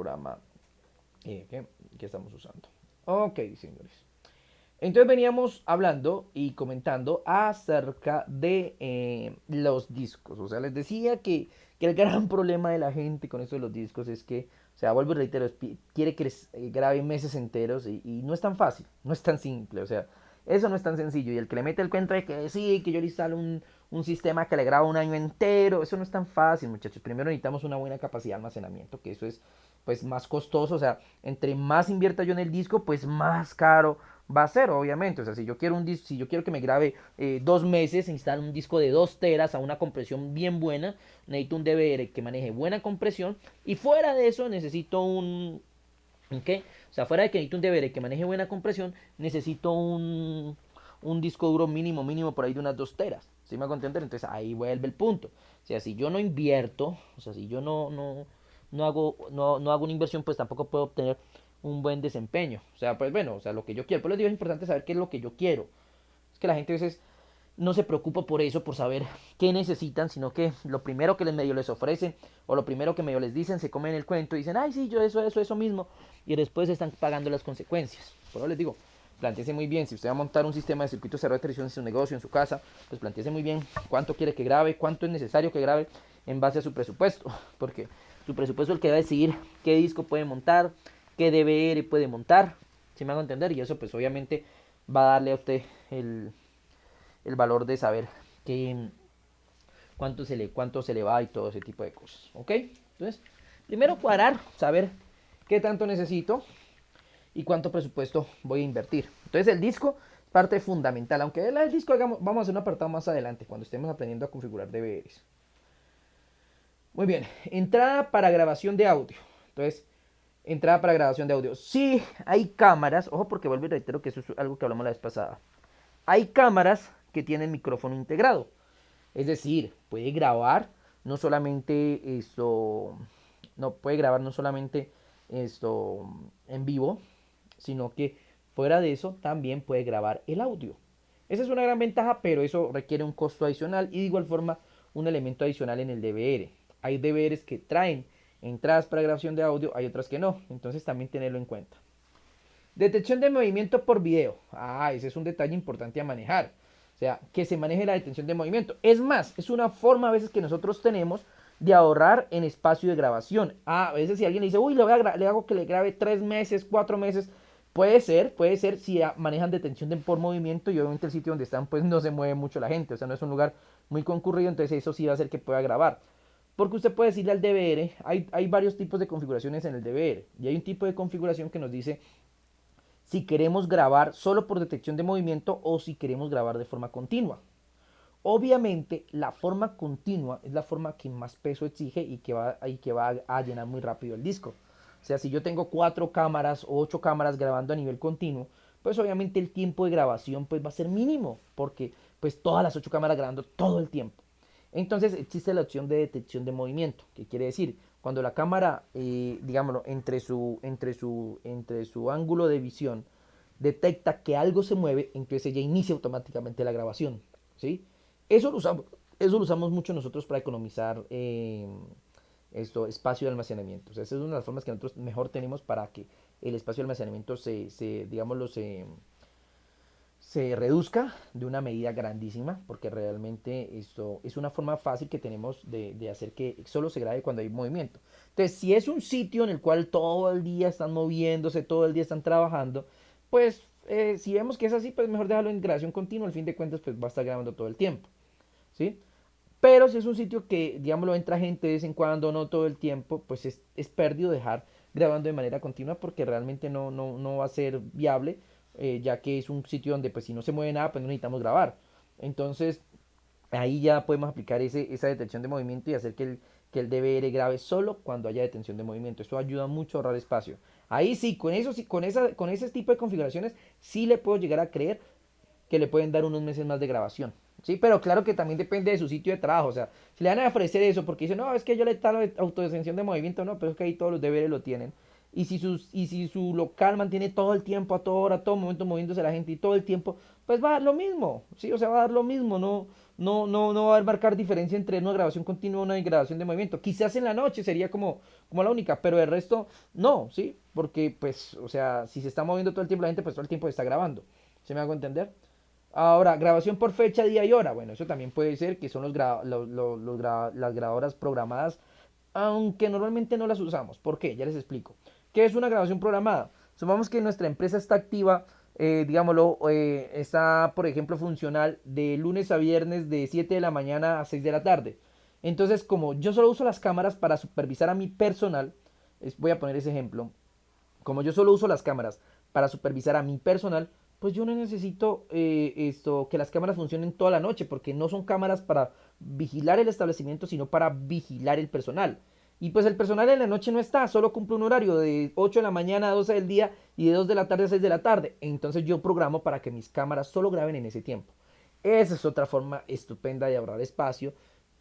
programa que estamos usando. Ok, señores. Entonces veníamos hablando y comentando acerca de los discos. O sea, les decía que el gran problema de la gente con esto de los discos es que, o sea, vuelvo y reitero, quiere que les grabe meses enteros y no es tan fácil, no es tan simple. O sea, eso no es tan sencillo. Y el que le mete el cuento de que sí, que yo le instalo un sistema que le graba un año entero, eso no es tan fácil, muchachos. Primero necesitamos una buena capacidad de almacenamiento, que eso es pues más costoso. O sea, entre más invierta yo en el disco, pues más caro va a ser, obviamente. O sea, si yo quiero un disco, si yo quiero que me grabe 2 meses, instalo un disco de 2 teras a una compresión bien buena, necesito un DVR que maneje buena compresión y fuera de eso necesito ¿un qué? O sea, fuera de que necesito un DVR que maneje buena compresión, necesito un disco duro mínimo por ahí de unas 2 teras. ¿Sí me hago entender? Entonces ahí vuelve el punto. O sea, si yo no invierto, o sea, si yo no hago una inversión, pues tampoco puedo obtener un buen desempeño. O sea, pues bueno, o sea, lo que yo quiero. Por les digo, es importante saber qué es lo que yo quiero. Es que la gente a veces no se preocupa por eso, por saber qué necesitan, sino que lo primero que les medio les ofrecen o lo primero que medio les dicen, se comen el cuento y dicen, ay, sí, yo eso mismo, y después están pagando las consecuencias. Por eso les digo, planteese muy bien, si usted va a montar un sistema de circuito cerrado de televisión en su negocio, en su casa, pues planteese muy bien cuánto quiere que grabe, cuánto es necesario que grabe en base a su presupuesto, porque su presupuesto es el que va a decidir qué disco puede montar, qué DVR puede montar, si me hago entender, y eso pues obviamente va a darle a usted el valor de saber que, cuánto se le va y todo ese tipo de cosas. ¿Ok? Entonces, primero cuadrar, saber qué tanto necesito y cuánto presupuesto voy a invertir. Entonces, el disco es parte fundamental. Aunque el disco vamos a hacer un apartado más adelante, cuando estemos aprendiendo a configurar DVRs. Muy bien, entrada para grabación de audio. Entonces, entrada para grabación de audio. Sí, hay cámaras, ojo porque vuelvo y reitero que eso es algo que hablamos la vez pasada. Hay cámaras que tienen micrófono integrado. Es decir, puede grabar no solamente esto, no puede grabar no solamente esto en vivo, sino que fuera de eso también puede grabar el audio. Esa es una gran ventaja, pero eso requiere un costo adicional y de igual forma un elemento adicional en el DVR. Hay DVRs que traen entradas para grabación de audio, hay otras que no, entonces también tenerlo en cuenta. Detección de movimiento por video. Ese es un detalle importante a manejar. O sea, que se maneje la detención de movimiento. Es más, es una forma a veces que nosotros tenemos de ahorrar en espacio de grabación. A veces si alguien le dice, uy, le hago que le grabe 3 meses, 4 meses. Puede ser si manejan detención por movimiento y obviamente el sitio donde están pues no se mueve mucho la gente. O sea, no es un lugar muy concurrido, entonces eso sí va a hacer que pueda grabar. Porque usted puede decirle al DVR, hay varios tipos de configuraciones en el DVR. Y hay un tipo de configuración que nos dice si queremos grabar solo por detección de movimiento o si queremos grabar de forma continua. Obviamente la forma continua es la forma que más peso exige y que va a llenar muy rápido el disco. O sea, si yo tengo 4 cámaras o 8 cámaras grabando a nivel continuo, pues obviamente el tiempo de grabación pues va a ser mínimo, porque pues todas las 8 cámaras grabando todo el tiempo. Entonces existe la opción de detección de movimiento, que quiere decir, cuando la cámara, digámoslo, entre su ángulo de visión detecta que algo se mueve, entonces ella inicia automáticamente la grabación. ¿Sí? Eso lo usamos, eso lo usamos mucho nosotros para economizar espacio de almacenamiento. O sea, esa es una de las formas que nosotros mejor tenemos para que el espacio de almacenamiento digámoslo, se reduzca de una medida grandísima, porque realmente esto es una forma fácil que tenemos de hacer que solo se grabe cuando hay movimiento. Entonces, si es un sitio en el cual todo el día están moviéndose, todo el día están trabajando, pues si vemos que es así, pues mejor dejarlo en grabación continua, al fin de cuentas, pues va a estar grabando todo el tiempo, ¿sí? Pero si es un sitio que, digámoslo, entra gente de vez en cuando, no todo el tiempo, pues es perdido dejar grabando de manera continua porque realmente no va a ser viable, ya que es un sitio donde pues si no se mueve nada, pues no necesitamos grabar. Entonces, ahí ya podemos aplicar esa detención de movimiento y hacer que el DVR grabe solo cuando haya detención de movimiento. Eso ayuda mucho a ahorrar espacio. Ahí sí, con eso, sí, con ese tipo de configuraciones, sí le puedo llegar a creer que le pueden dar unos meses más de grabación. Sí, pero claro que también depende de su sitio de trabajo. O sea, si le van a ofrecer eso porque dicen, no, es que yo le talo autodetención de movimiento, no, pero es que ahí todos los deberes lo tienen. y si su local mantiene todo el tiempo, a toda hora, a todo momento moviéndose la gente y todo el tiempo, pues va a dar lo mismo, ¿sí? O sea, va a dar lo mismo, no va a marcar diferencia entre una grabación continua y una grabación de movimiento. Quizás en la noche sería como la única, pero el resto no, ¿sí? Porque, pues, o sea, si se está moviendo todo el tiempo la gente, pues todo el tiempo se está grabando. ¿Se me hago entender? Ahora, grabación por fecha, día y hora. Bueno, eso también puede ser que son las grabadoras programadas, aunque normalmente no las usamos. ¿Por qué? Ya les explico. ¿Qué es una grabación programada? Supongamos que nuestra empresa está activa, digámoslo, está, por ejemplo, funcional de lunes a viernes de 7 de la mañana a 6 de la tarde. Entonces, como yo solo uso las cámaras para supervisar a mi personal, voy a poner ese ejemplo, como yo solo uso las cámaras para supervisar a mi personal, pues yo no necesito que las cámaras funcionen toda la noche, porque no son cámaras para vigilar el establecimiento, sino para vigilar el personal. Y pues el personal en la noche no está, solo cumple un horario de 8 de la mañana a 12 del día y de 2 de la tarde a 6 de la tarde. Entonces yo programo para que mis cámaras solo graben en ese tiempo. Esa es otra forma estupenda de ahorrar espacio,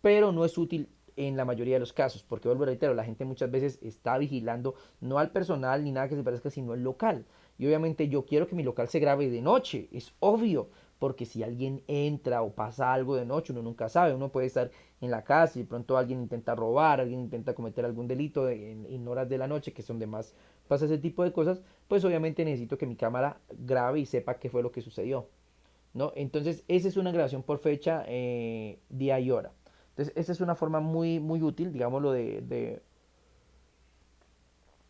pero no es útil en la mayoría de los casos, porque vuelvo a reitero, la gente muchas veces está vigilando no al personal ni nada que se parezca, sino al local. Y obviamente yo quiero que mi local se grabe de noche, es obvio, porque si alguien entra o pasa algo de noche, uno nunca sabe, uno puede estar en la casa y de pronto alguien intenta robar, alguien intenta cometer algún delito en horas de la noche, que es donde más pasa ese tipo de cosas, pues obviamente necesito que mi cámara grabe y sepa qué fue lo que sucedió. ¿No? Entonces, esa es una grabación por fecha, día y hora. Entonces, esa es una forma muy útil, digámoslo, de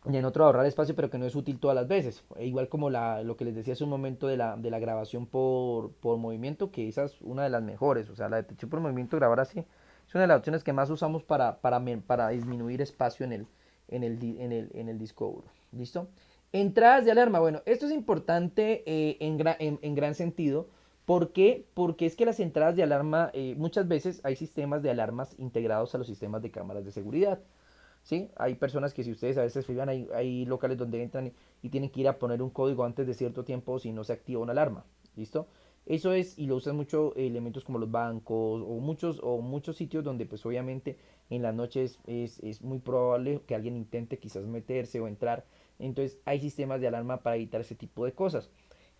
en otro ahorrar espacio, pero que no es útil todas las veces. Igual como lo que les decía hace un momento de la grabación por movimiento, que esa es una de las mejores. O sea, la detección por movimiento, grabar así, es una de las opciones que más usamos para disminuir espacio en el disco duro. ¿Listo? Entradas de alarma. Bueno, esto es importante en gran sentido. ¿Por qué? Porque es que las entradas de alarma, muchas veces hay sistemas de alarmas integrados a los sistemas de cámaras de seguridad. ¿Sí? Hay personas que si ustedes a veces fijan, hay locales donde entran y tienen que ir a poner un código antes de cierto tiempo si no se activa una alarma. ¿Listo? Eso es, y lo usan mucho elementos como los bancos o muchos sitios donde pues obviamente en las noches es muy probable que alguien intente quizás meterse o entrar. Entonces hay sistemas de alarma para evitar ese tipo de cosas.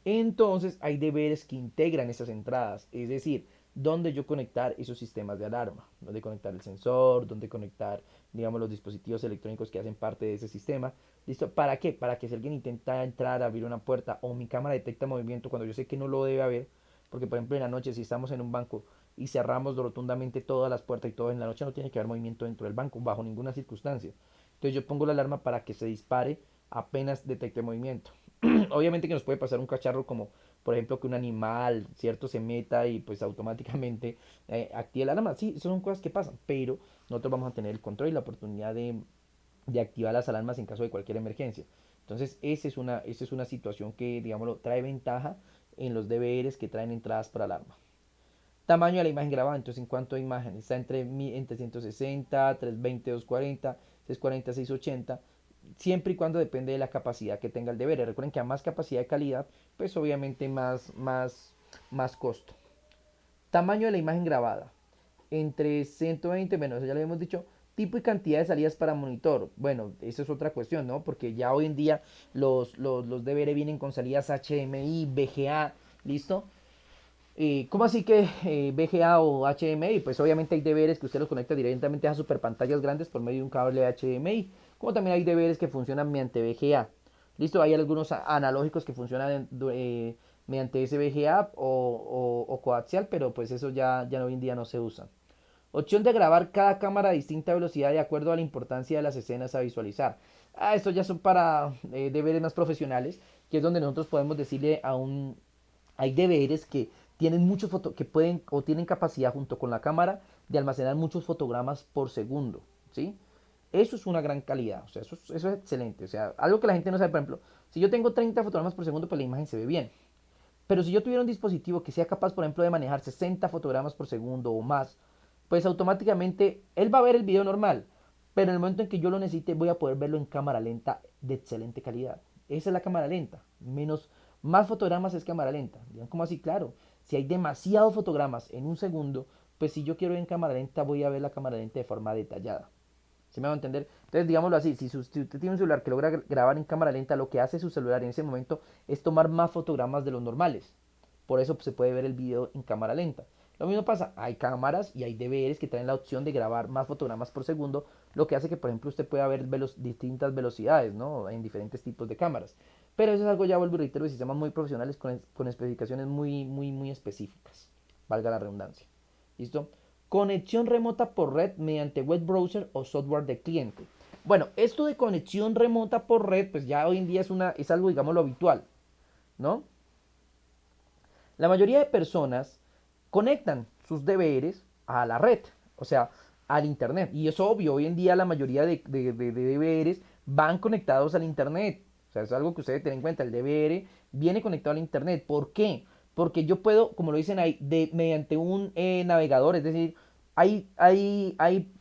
Entonces hay deberes que integran esas entradas, es decir, dónde yo conectar esos sistemas de alarma, dónde conectar el sensor, dónde conectar, digamos, los dispositivos electrónicos que hacen parte de ese sistema. ¿Listo? ¿Para qué? Para que si alguien intenta entrar, abrir una puerta o mi cámara detecta movimiento cuando yo sé que no lo debe haber, porque por ejemplo en la noche si estamos en un banco y cerramos rotundamente todas las puertas y todo en la noche no tiene que haber movimiento dentro del banco bajo ninguna circunstancia. Entonces yo pongo la alarma para que se dispare apenas detecte movimiento. Obviamente que nos puede pasar un cacharro como por ejemplo que un animal, cierto, se meta y pues automáticamente active la alarma. Sí, son cosas que pasan, pero nosotros vamos a tener el control y la oportunidad de activar las alarmas en caso de cualquier emergencia. Entonces, esa es una situación que, digámoslo, trae ventaja en los DVRs que traen entradas para alarma. Tamaño de la imagen grabada, entonces en cuanto a imagen, está entre 160, 320, 240, 640, 680, siempre y cuando depende de la capacidad que tenga el DVR. Recuerden que a más capacidad de calidad, pues obviamente más costo. Tamaño de la imagen grabada, entre 120, bueno, eso ya lo habíamos dicho. Tipo y cantidad de salidas para monitor. Bueno, eso es otra cuestión, ¿no? Porque ya hoy en día los DVR vienen con salidas HDMI, VGA, ¿listo? ¿Cómo así que VGA o HDMI? Pues obviamente hay DVRs que usted los conecta directamente a super pantallas grandes por medio de un cable HDMI. Como también hay DVRs que funcionan mediante VGA. Listo, hay algunos analógicos que funcionan mediante ese VGA o coaxial, pero pues eso ya hoy en día no se usa. Opción de grabar cada cámara a distinta velocidad de acuerdo a la importancia de las escenas a visualizar. Estos ya son para deberes más profesionales, que es donde nosotros podemos decirle a un... Hay deberes que tienen muchos que pueden o tienen capacidad junto con la cámara de almacenar muchos fotogramas por segundo, ¿sí? Eso es una gran calidad, o sea, eso es excelente. O sea, algo que la gente no sabe, por ejemplo, si yo tengo 30 fotogramas por segundo, pues la imagen se ve bien. Pero si yo tuviera un dispositivo que sea capaz, por ejemplo, de manejar 60 fotogramas por segundo o más, pues automáticamente él va a ver el video normal, pero en el momento en que yo lo necesite voy a poder verlo en cámara lenta de excelente calidad. Esa es la cámara lenta, más fotogramas es cámara lenta. Digan como así, claro, si hay demasiados fotogramas en un segundo, pues si yo quiero ver en cámara lenta voy a ver la cámara lenta de forma detallada. ¿Sí me va a entender? Entonces, digámoslo así, si usted tiene un celular que logra grabar en cámara lenta, lo que hace su celular en ese momento es tomar más fotogramas de los normales. Por eso pues, se puede ver el video en cámara lenta. Lo mismo pasa, hay cámaras y hay DVRs que traen la opción de grabar más fotogramas por segundo, lo que hace que, por ejemplo, usted pueda ver distintas velocidades, ¿no? En diferentes tipos de cámaras. Pero eso es algo, ya vuelvo y reitero, de sistemas muy profesionales con especificaciones muy específicas. Valga la redundancia. ¿Listo? Conexión remota por red mediante web browser o software de cliente. Bueno, esto de conexión remota por red, pues ya hoy en día es algo, digamos, lo habitual, ¿no? La mayoría de personas conectan sus deberes a la red, o sea, al internet. Y es obvio, hoy en día la mayoría de deberes van conectados al internet. O sea, es algo que ustedes tienen en cuenta. El deber viene conectado al internet. ¿Por qué? Porque yo puedo, como lo dicen ahí, mediante un navegador, es decir, hay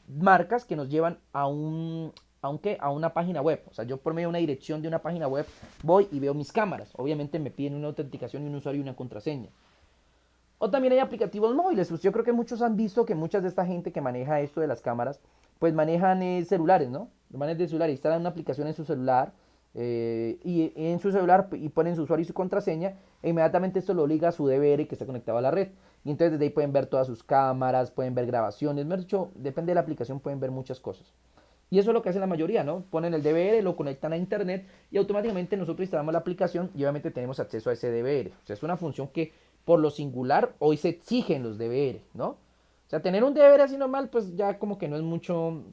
marcas que nos llevan a una página web. O sea, yo por medio de una dirección de una página web voy y veo mis cámaras. Obviamente me piden una autenticación y un usuario y una contraseña. O también hay aplicativos móviles. Pues yo creo que muchos han visto que muchas de esta gente que maneja esto de las cámaras, pues manejan celulares, ¿no? Manejan de celular, instalan una aplicación en su celular y en su celular y ponen su usuario y su contraseña e inmediatamente esto lo liga a su DVR que está conectado a la red. Y entonces desde ahí pueden ver todas sus cámaras, pueden ver grabaciones, mejor dicho, depende de la aplicación, pueden ver muchas cosas. Y eso es lo que hace la mayoría, ¿no? Ponen el DVR, lo conectan a internet y automáticamente nosotros instalamos la aplicación y obviamente tenemos acceso a ese DVR. O sea, es una función que por lo singular hoy se exigen los DVR, ¿no? O sea, tener un DVR así normal, pues ya como que no es mucho,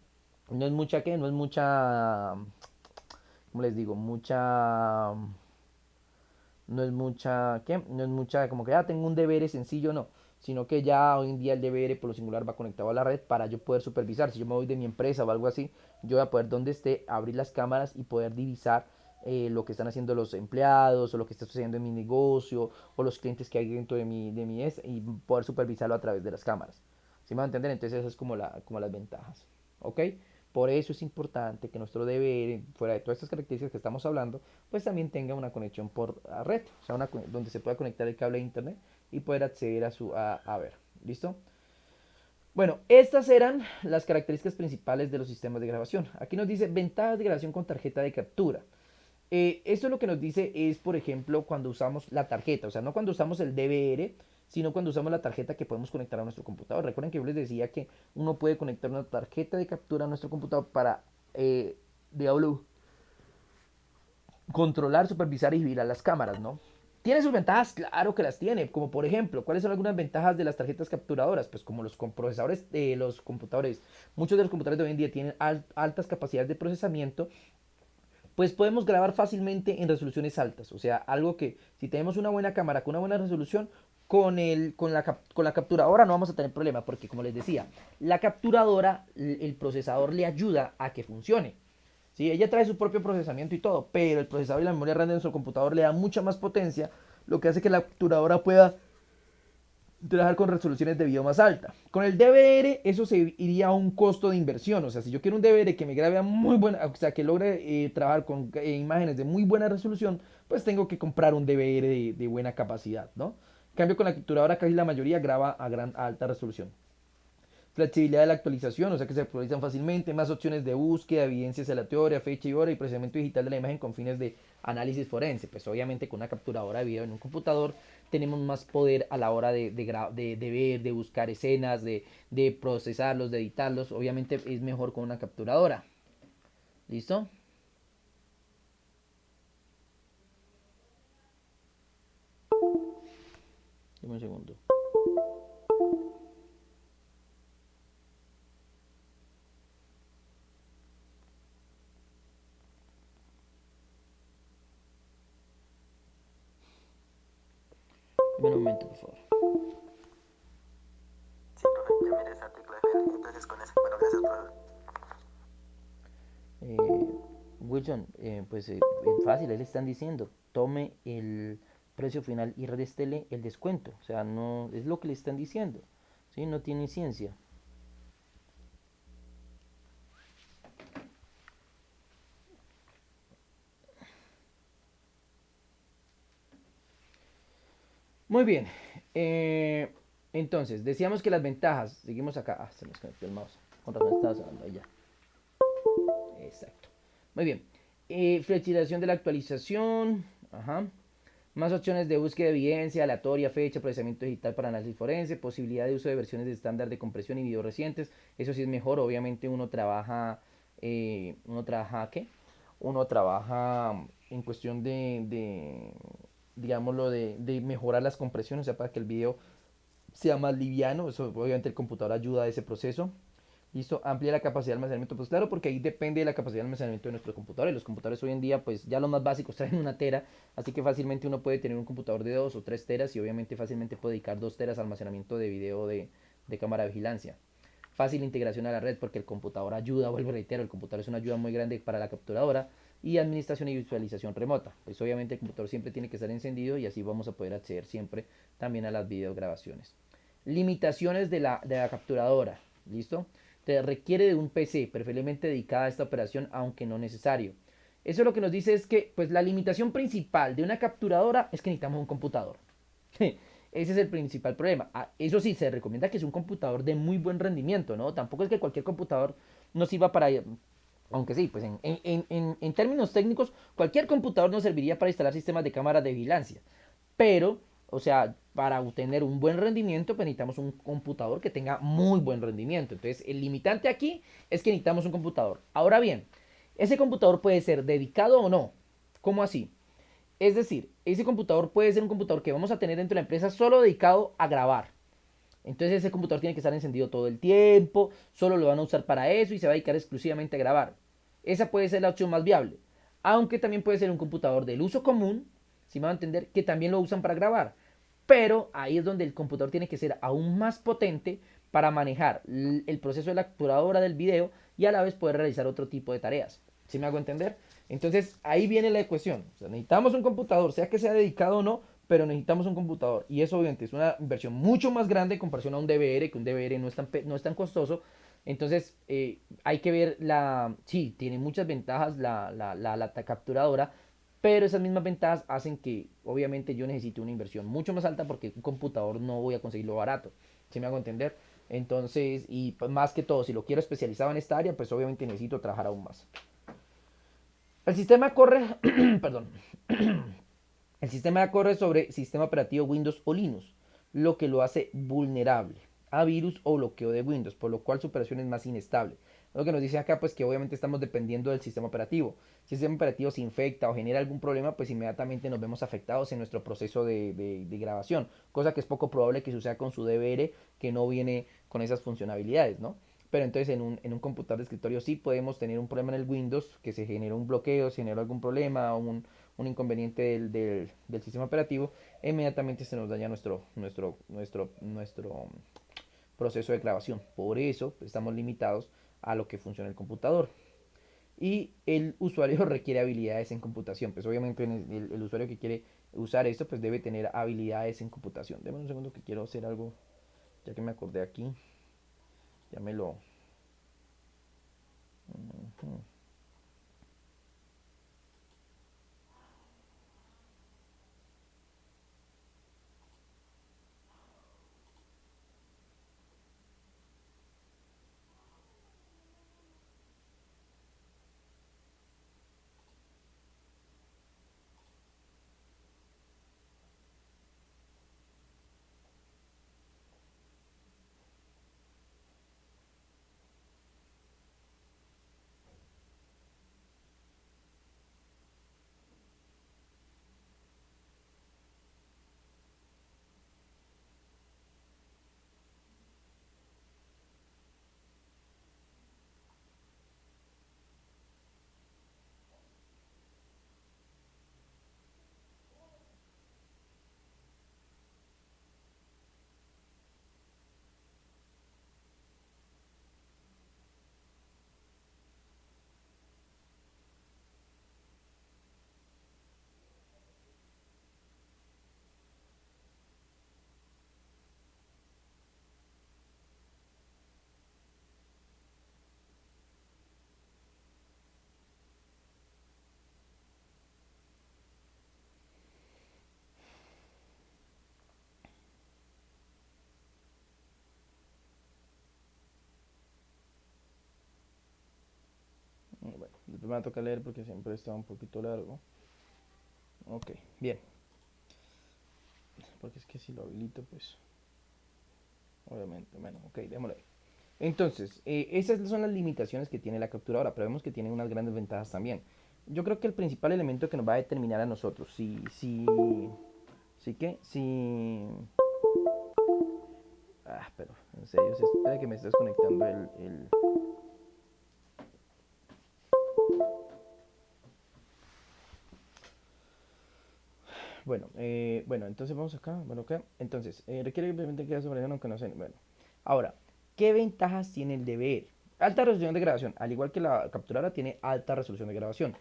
no es mucha, ¿qué? No es mucha, ¿cómo les digo? No es mucha, ¿qué? No es mucha, como que ya tengo un deber sencillo, no. Sino que ya hoy en día el deber por lo singular va conectado a la red para yo poder supervisar. Si yo me voy de mi empresa o algo así, yo voy a poder donde esté abrir las cámaras y poder divisar lo que están haciendo los empleados o lo que está sucediendo en mi negocio o los clientes que hay dentro de mi y poder supervisarlo a través de las cámaras. ¿Sí me van a entender? Entonces esas es como las ventajas. ¿Ok? Por eso es importante que nuestro deber, fuera de todas estas características que estamos hablando, pues también tenga una conexión por red, o sea, donde se pueda conectar el cable de internet y poder acceder a ver. ¿Listo? Bueno, estas eran las características principales de los sistemas de grabación. Aquí nos dice ventajas de grabación con tarjeta de captura. Esto lo que nos dice es, por ejemplo, cuando usamos la tarjeta, o sea, no cuando usamos el DVR, sino cuando usamos la tarjeta que podemos conectar a nuestro computador. Recuerden que yo les decía que uno puede conectar una tarjeta de captura a nuestro computador para, diablo, controlar, supervisar y vigilar las cámaras, ¿no? ¿Tiene sus ventajas? Claro que las tiene. Como por ejemplo, ¿cuáles son algunas ventajas de las tarjetas capturadoras? Pues como los procesadores de los computadores, muchos de los computadores de hoy en día tienen altas capacidades de procesamiento, pues podemos grabar fácilmente en resoluciones altas. O sea, algo que si tenemos una buena cámara con una buena resolución, con la capturadora no vamos a tener problema, porque como les decía, la capturadora, el procesador le ayuda a que funcione. ¿Sí? Ella trae su propio procesamiento y todo, pero el procesador y la memoria RAM de nuestro computador le da mucha más potencia, lo que hace que la capturadora pueda trabajar con resoluciones de video más alta. Con el DVR eso se iría a un costo de inversión. O sea, si yo quiero un DVR que me grabe a muy buena, o sea, que logre trabajar con imágenes de muy buena resolución, pues tengo que comprar un DVR de buena capacidad, ¿no? En cambio, con la capturadora casi la mayoría graba a alta resolución. Flexibilidad de la actualización, o sea que se actualizan fácilmente, más opciones de búsqueda, evidencias aleatorias, fecha y hora y procesamiento digital de la imagen con fines de análisis forense. Pues obviamente con una capturadora de video en un computador tenemos más poder a la hora de ver, de buscar escenas, de procesarlos, de editarlos. Obviamente es mejor con una capturadora. ¿Listo? Dame un segundo. Dame un momento, por favor. Sí, profe, ya miré ese artículo de Fede. Entonces con eso, bueno, gracias, profe. Wilson, pues fácil, ahí le están diciendo, tome el precio final y réstele el descuento. O sea, no es lo que le están diciendo. ¿Sí? No tiene ciencia. Muy bien. eh, entonces, decíamos que las ventajas, seguimos acá. Ah, se me desconectó el mouse. Con razón estaba sonando ahí ya. Exacto. Muy bien. Flexibilización de la actualización. Ajá. Más opciones de búsqueda de evidencia, aleatoria, fecha, procesamiento digital para análisis forense, posibilidad de uso de versiones de estándar de compresión y videos recientes. Eso sí es mejor. Obviamente ¿qué? Uno trabaja en cuestión digámoslo, de mejorar las compresiones, o sea, para que el video sea más liviano. Eso obviamente el computador ayuda a ese proceso. Listo, amplia la capacidad de almacenamiento. Pues claro, porque ahí depende de la capacidad de almacenamiento de nuestro computador. Y los computadores hoy en día, pues ya los más básicos traen 1 tera. Así que fácilmente uno puede tener un computador de 2 o 3 teras. Y obviamente fácilmente puede dedicar 2 teras a almacenamiento de video de cámara de vigilancia. Fácil integración a la red porque el computador ayuda, vuelvo a reitero, el computador es una ayuda muy grande para la capturadora. Y administración y visualización remota. Pues obviamente el computador siempre tiene que estar encendido y así vamos a poder acceder siempre también a las videograbaciones. Limitaciones de la capturadora. ¿Listo? Te requiere de un PC, preferiblemente dedicada a esta operación, aunque no necesario. Eso lo que nos dice es que pues la limitación principal de una capturadora es que necesitamos un computador. Ese es el principal problema. Eso sí, se recomienda que es un computador de muy buen rendimiento, ¿no? Tampoco es que cualquier computador nos sirva para... Aunque sí, pues en términos técnicos, cualquier computador nos serviría para instalar sistemas de cámaras de vigilancia. Pero, o sea, para obtener un buen rendimiento, pues necesitamos un computador que tenga muy buen rendimiento. Entonces, el limitante aquí es que necesitamos un computador. Ahora bien, ese computador puede ser dedicado o no. ¿Cómo así? Es decir, ese computador puede ser un computador que vamos a tener dentro de la empresa solo dedicado a grabar. Entonces ese computador tiene que estar encendido todo el tiempo, solo lo van a usar para eso y se va a dedicar exclusivamente a grabar. Esa puede ser la opción más viable. Aunque también puede ser un computador del uso común, si me van a entender, que también lo usan para grabar. Pero ahí es donde el computador tiene que ser aún más potente para manejar el proceso de la capturadora del video y a la vez poder realizar otro tipo de tareas. ¿Sí me hago entender? Entonces ahí viene la ecuación. O sea, necesitamos un computador, sea que sea dedicado o no, pero necesitamos un computador. Y eso obviamente es una inversión mucho más grande en comparación a un DVR, que un DVR no es tan costoso. Entonces hay que ver sí, tiene muchas ventajas la capturadora, pero esas mismas ventajas hacen que obviamente yo necesite una inversión mucho más alta porque un computador no voy a conseguirlo barato. ¿Sí me hago entender? Entonces, y pues, más que todo, si lo quiero especializado en esta área, pues obviamente necesito trabajar aún más. El sistema corre, perdón, el sistema corre sobre sistema operativo Windows o Linux, lo que lo hace vulnerable a virus o bloqueo de Windows, por lo cual su operación es más inestable. Lo que nos dice acá, pues que obviamente estamos dependiendo del sistema operativo. Si el sistema operativo se infecta o genera algún problema, pues inmediatamente nos vemos afectados en nuestro proceso de grabación, cosa que es poco probable que suceda con su DVR, que no viene con esas funcionalidades, ¿no? Pero entonces en un computador de escritorio sí podemos tener un problema en el Windows, que se generó un bloqueo, se generó algún problema, un inconveniente del sistema operativo, e inmediatamente se nos daña nuestro proceso de grabación. Por eso estamos limitados a lo que funciona el computador. Y el usuario requiere habilidades en computación. Pues obviamente el usuario que quiere usar esto pues debe tener habilidades en computación. Deme un segundo que quiero hacer algo, ya que me acordé aquí. Ya me lo... Uh-huh. me va a tocar leer porque siempre está un poquito largo. Ok, bien. Porque es que si lo habilito, pues obviamente, bueno, ok, démoslo ahí. Entonces, esas son las limitaciones que tiene la capturadora, pero vemos que tiene unas grandes ventajas también. Yo creo que el principal elemento que nos va a determinar a nosotros, si, pero en serio, espera que me estés conectando bueno, entonces vamos acá, bueno, acá. Entonces, requiere simplemente que sobre aunque no sé, bueno. Ahora, ¿qué ventajas tiene el DVR? Alta resolución de grabación, al igual que la capturadora tiene alta resolución de grabación,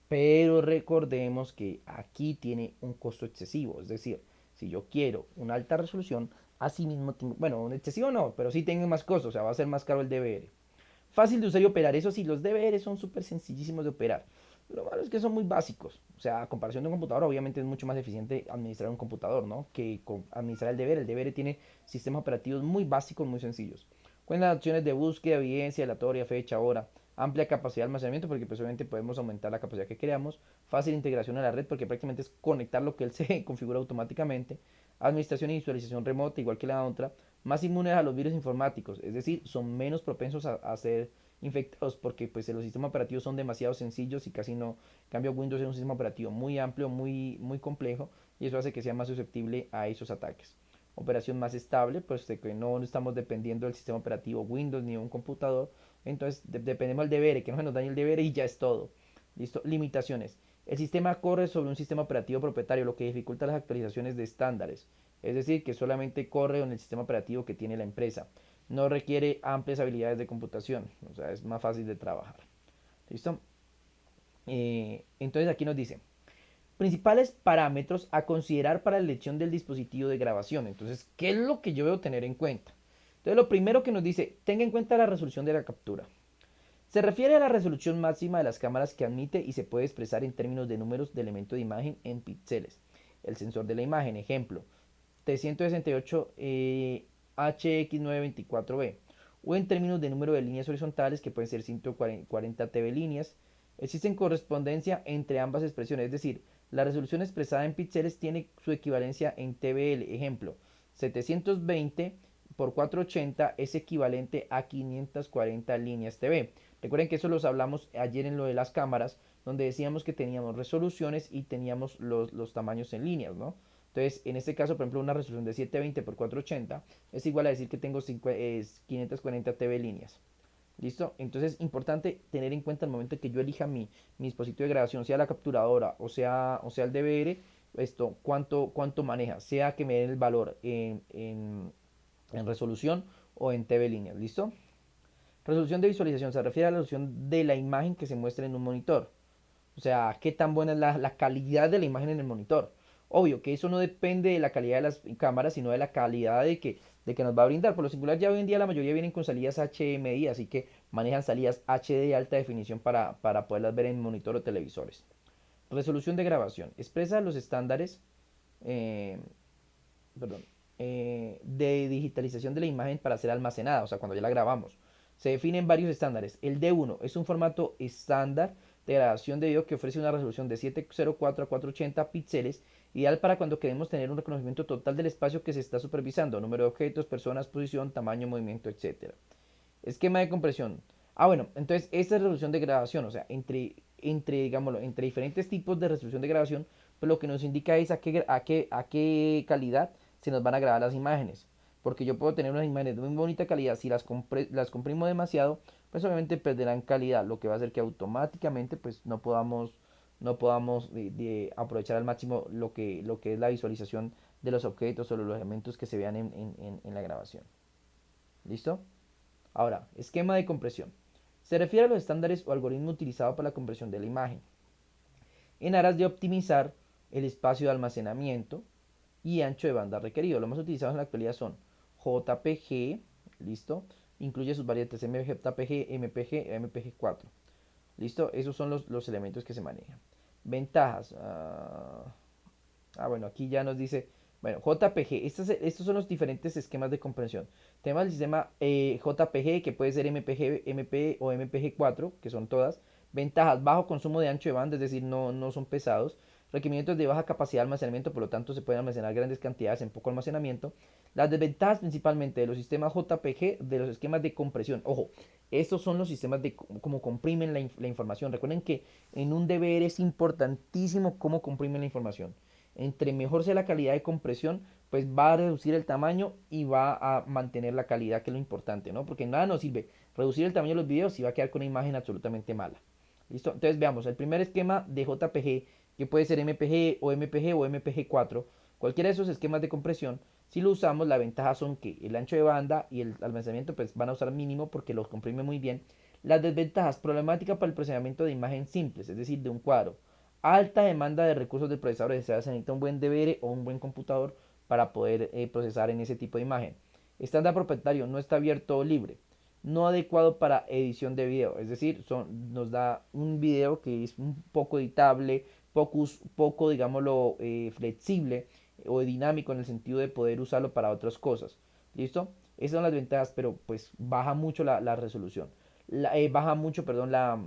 pero recordemos que aquí tiene un costo excesivo, es decir, si yo quiero una alta resolución, así mismo, bueno, un excesivo no, pero sí tengo más costos, o sea, va a ser más caro el DVR. Fácil de usar y operar, eso sí, los DVR son súper sencillísimos de operar. Lo malo es que son muy básicos. O sea, a comparación de un computador, obviamente es mucho más eficiente administrar un computador, ¿no? Que administrar el DVR. El DVR tiene sistemas operativos muy básicos, muy sencillos. Cuenta opciones de búsqueda, evidencia, aleatoria, fecha, hora. Amplia capacidad de almacenamiento porque pues obviamente podemos aumentar la capacidad que queramos. Fácil integración a la red porque prácticamente es conectar lo que él se configura automáticamente. Administración y visualización remota igual que la otra. Más inmunes a los virus informáticos, es decir, son menos propensos a ser infectados porque pues los sistemas operativos son demasiado sencillos y casi no. En cambio, Windows es un sistema operativo muy amplio, muy complejo y eso hace que sea más susceptible a esos ataques. Operación más estable, pues de que no estamos dependiendo del sistema operativo Windows ni de un computador, entonces dependemos del deber, que no se nos dañe el deber y ya es todo. Listo. Limitaciones. El sistema corre sobre un sistema operativo propietario, lo que dificulta las actualizaciones de estándares. Es decir, que solamente corre en el sistema operativo que tiene la empresa. No requiere amplias habilidades de computación, o sea, es más fácil de trabajar. ¿Listo? Entonces aquí nos dice, principales parámetros a considerar para la elección del dispositivo de grabación. Entonces, ¿qué es lo que yo debo tener en cuenta? Entonces, lo primero que nos dice, tenga en cuenta la resolución de la captura. Se refiere a la resolución máxima de las cámaras que admite y se puede expresar en términos de números de elemento de imagen en píxeles. El sensor de la imagen, ejemplo, T168 HX924B, o en términos de número de líneas horizontales que pueden ser 140 TB líneas. Existen correspondencia entre ambas expresiones, es decir, la resolución expresada en píxeles tiene su equivalencia en TBL, ejemplo, 720 por 480 es equivalente a 540 líneas TV. Recuerden que eso los hablamos ayer en lo de las cámaras, donde decíamos que teníamos resoluciones y teníamos los tamaños en líneas, ¿no? Entonces, en este caso, por ejemplo, una resolución de 720 por 480 es igual a decir que tengo 540 TV líneas. ¿Listo? Entonces, importante tener en cuenta el momento que yo elija mi dispositivo de grabación, sea la capturadora o sea el DVR, cuánto maneja, sea que me den el valor en resolución o en TV líneas. ¿Listo? Resolución de visualización se refiere a la resolución de la imagen que se muestra en un monitor. O sea, qué tan buena es la calidad de la imagen en el monitor. Obvio que eso no depende de la calidad de las cámaras, sino de la calidad de que nos va a brindar. Por lo singular, ya hoy en día la mayoría vienen con salidas HDMI, así que manejan salidas HD de alta definición para poderlas ver en monitor o televisores. Resolución de grabación. Expresa los estándares eh, perdón, de digitalización de la imagen para ser almacenada, o sea, cuando ya la grabamos. Se definen varios estándares. El D1 es un formato estándar de grabación de video que ofrece una resolución de 704 a 480 píxeles, ideal para cuando queremos tener un reconocimiento total del espacio que se está supervisando, número de objetos, personas, posición, tamaño, movimiento, etc. Esquema de compresión. Bueno, entonces esta es resolución de grabación, o sea, digámoslo, entre diferentes tipos de resolución de grabación, pues lo que nos indica es a qué calidad se nos van a grabar las imágenes. Porque yo puedo tener unas imágenes de muy bonita calidad, si las comprimo demasiado, pues obviamente perderán calidad, lo que va a hacer que automáticamente pues no podamos aprovechar al máximo lo que es la visualización de los objetos o los elementos que se vean en la grabación. ¿Listo? Ahora, esquema de compresión. Se refiere a los estándares o algoritmo utilizado para la compresión de la imagen, en aras de optimizar el espacio de almacenamiento y ancho de banda requerido. Los más utilizados en la actualidad son JPG, ¿listo? Incluye sus variantes MJPG, MPG, MPG4. ¿Listo? Esos son los elementos que se manejan. Ventajas. Bueno, aquí ya nos dice, bueno, JPG, estos son los diferentes esquemas de compresión. Tenemos el sistema JPG, que puede ser MPG, MP o MPG4, que son todas. Ventajas, bajo consumo de ancho de banda, es decir, no son pesados. Requerimientos de baja capacidad de almacenamiento, por lo tanto se pueden almacenar grandes cantidades en poco almacenamiento. Las desventajas principalmente de los sistemas JPG, de los esquemas de compresión. Ojo, estos son los sistemas de cómo comprimen la información. Recuerden que en un DVR es importantísimo cómo comprimen la información. Entre mejor sea la calidad de compresión, pues va a reducir el tamaño y va a mantener la calidad, que es lo importante, ¿no? Porque nada nos sirve reducir el tamaño de los videos si va a quedar con una imagen absolutamente mala. ¿Listo? Entonces veamos, el primer esquema de JPG, que puede ser MPG o MPG o MPG4, cualquiera de esos esquemas de compresión, si lo usamos, la ventaja son que el ancho de banda y el almacenamiento pues van a usar mínimo porque los comprime muy bien. Las desventajas, problemática para el procesamiento de imagen simples, es decir, de un cuadro. Alta demanda de recursos del procesador, se necesita un buen DVR o un buen computador para poder procesar en ese tipo de imagen. Estándar propietario, no está abierto o libre. No adecuado para edición de video, es decir, nos da un video que es un poco editable, poco digámoslo, flexible o dinámico en el sentido de poder usarlo para otras cosas. ¿Listo? Esas son las ventajas, pero pues baja mucho la resolución. Baja mucho, perdón, la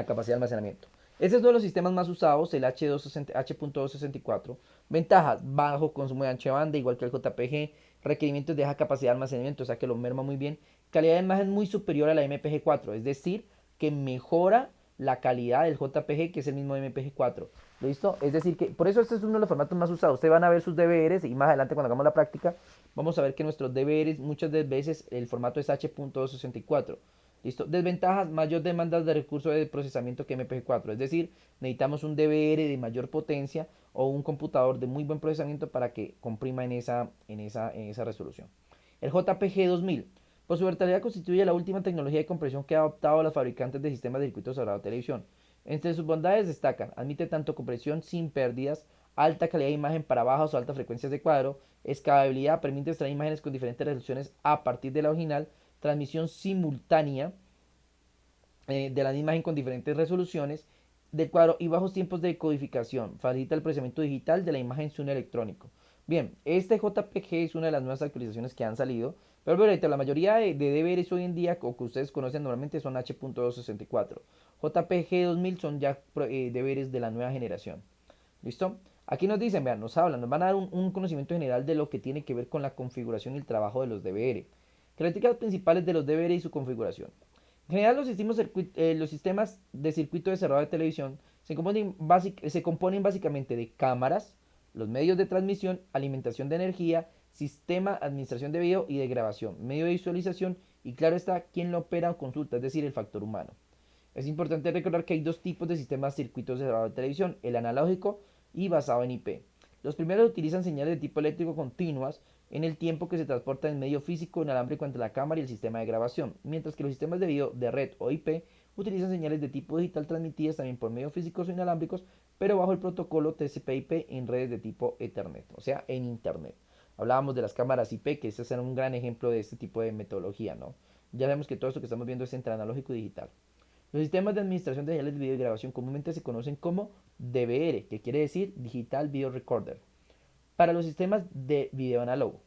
capacidad de almacenamiento. Este es uno de los sistemas más usados, el H.264. Ventajas, bajo consumo de ancho de banda, igual que el JPG. Requerimientos de baja capacidad de almacenamiento, o sea que lo merma muy bien. Calidad de imagen muy superior a la MPG4, es decir, que mejora la calidad del JPG, que es el mismo MPG4. ¿Listo? Es decir, que por eso este es uno de los formatos más usados. Ustedes van a ver sus DVRs y más adelante cuando hagamos la práctica, vamos a ver que nuestros DVRs muchas veces el formato es H.264. ¿Listo? Desventajas, mayor demanda de recursos de procesamiento que MPG4. Es decir, necesitamos un DVR de mayor potencia o un computador de muy buen procesamiento para que comprima en esa resolución. El JPG 2000. Por su versatilidad constituye la última tecnología de compresión que ha adoptado los fabricantes de sistemas de circuitos cerrados de televisión. Entre sus bondades destacan, admite tanto compresión sin pérdidas, alta calidad de imagen para bajas o altas frecuencias de cuadro, escalabilidad, permite extraer imágenes con diferentes resoluciones a partir de la original, transmisión simultánea de la imagen con diferentes resoluciones del cuadro y bajos tiempos de codificación. Facilita el procesamiento digital de la imagen en un electrónico. Bien, este JPG es una de las nuevas actualizaciones que han salido, pero ahorita la mayoría de DVRs hoy en día o que ustedes conocen normalmente son H.264. JPG 2000 son ya DVRs de la nueva generación. ¿Listo? Aquí nos dicen, vean, nos hablan, nos van a dar un conocimiento general de lo que tiene que ver con la configuración y el trabajo de los DVR. Características principales de los DVR y su configuración. En general, los sistemas de circuito de cerrado de televisión se componen básicamente de cámaras, los medios de transmisión, alimentación de energía, sistema, administración de video y de grabación, medio de visualización y claro está quien lo opera o consulta, es decir, el factor humano. Es importante recordar que hay dos tipos de sistemas de circuitos de cerrado de televisión, el analógico y basado en IP. Los primeros utilizan señales de tipo eléctrico continuas en el tiempo que se transporta en medio físico inalámbrico entre la cámara y el sistema de grabación, mientras que los sistemas de video de red o IP utilizan señales de tipo digital transmitidas también por medios físicos o inalámbricos, pero bajo el protocolo TCP/IP en redes de tipo Ethernet, o sea, en Internet. Hablábamos de las cámaras IP, que ese es un gran ejemplo de este tipo de metodología, ¿no? Ya sabemos que todo esto que estamos viendo es entre analógico y digital. Los sistemas de administración de señales de video y grabación comúnmente se conocen como DVR, que quiere decir Digital Video Recorder, para los sistemas de video análogo.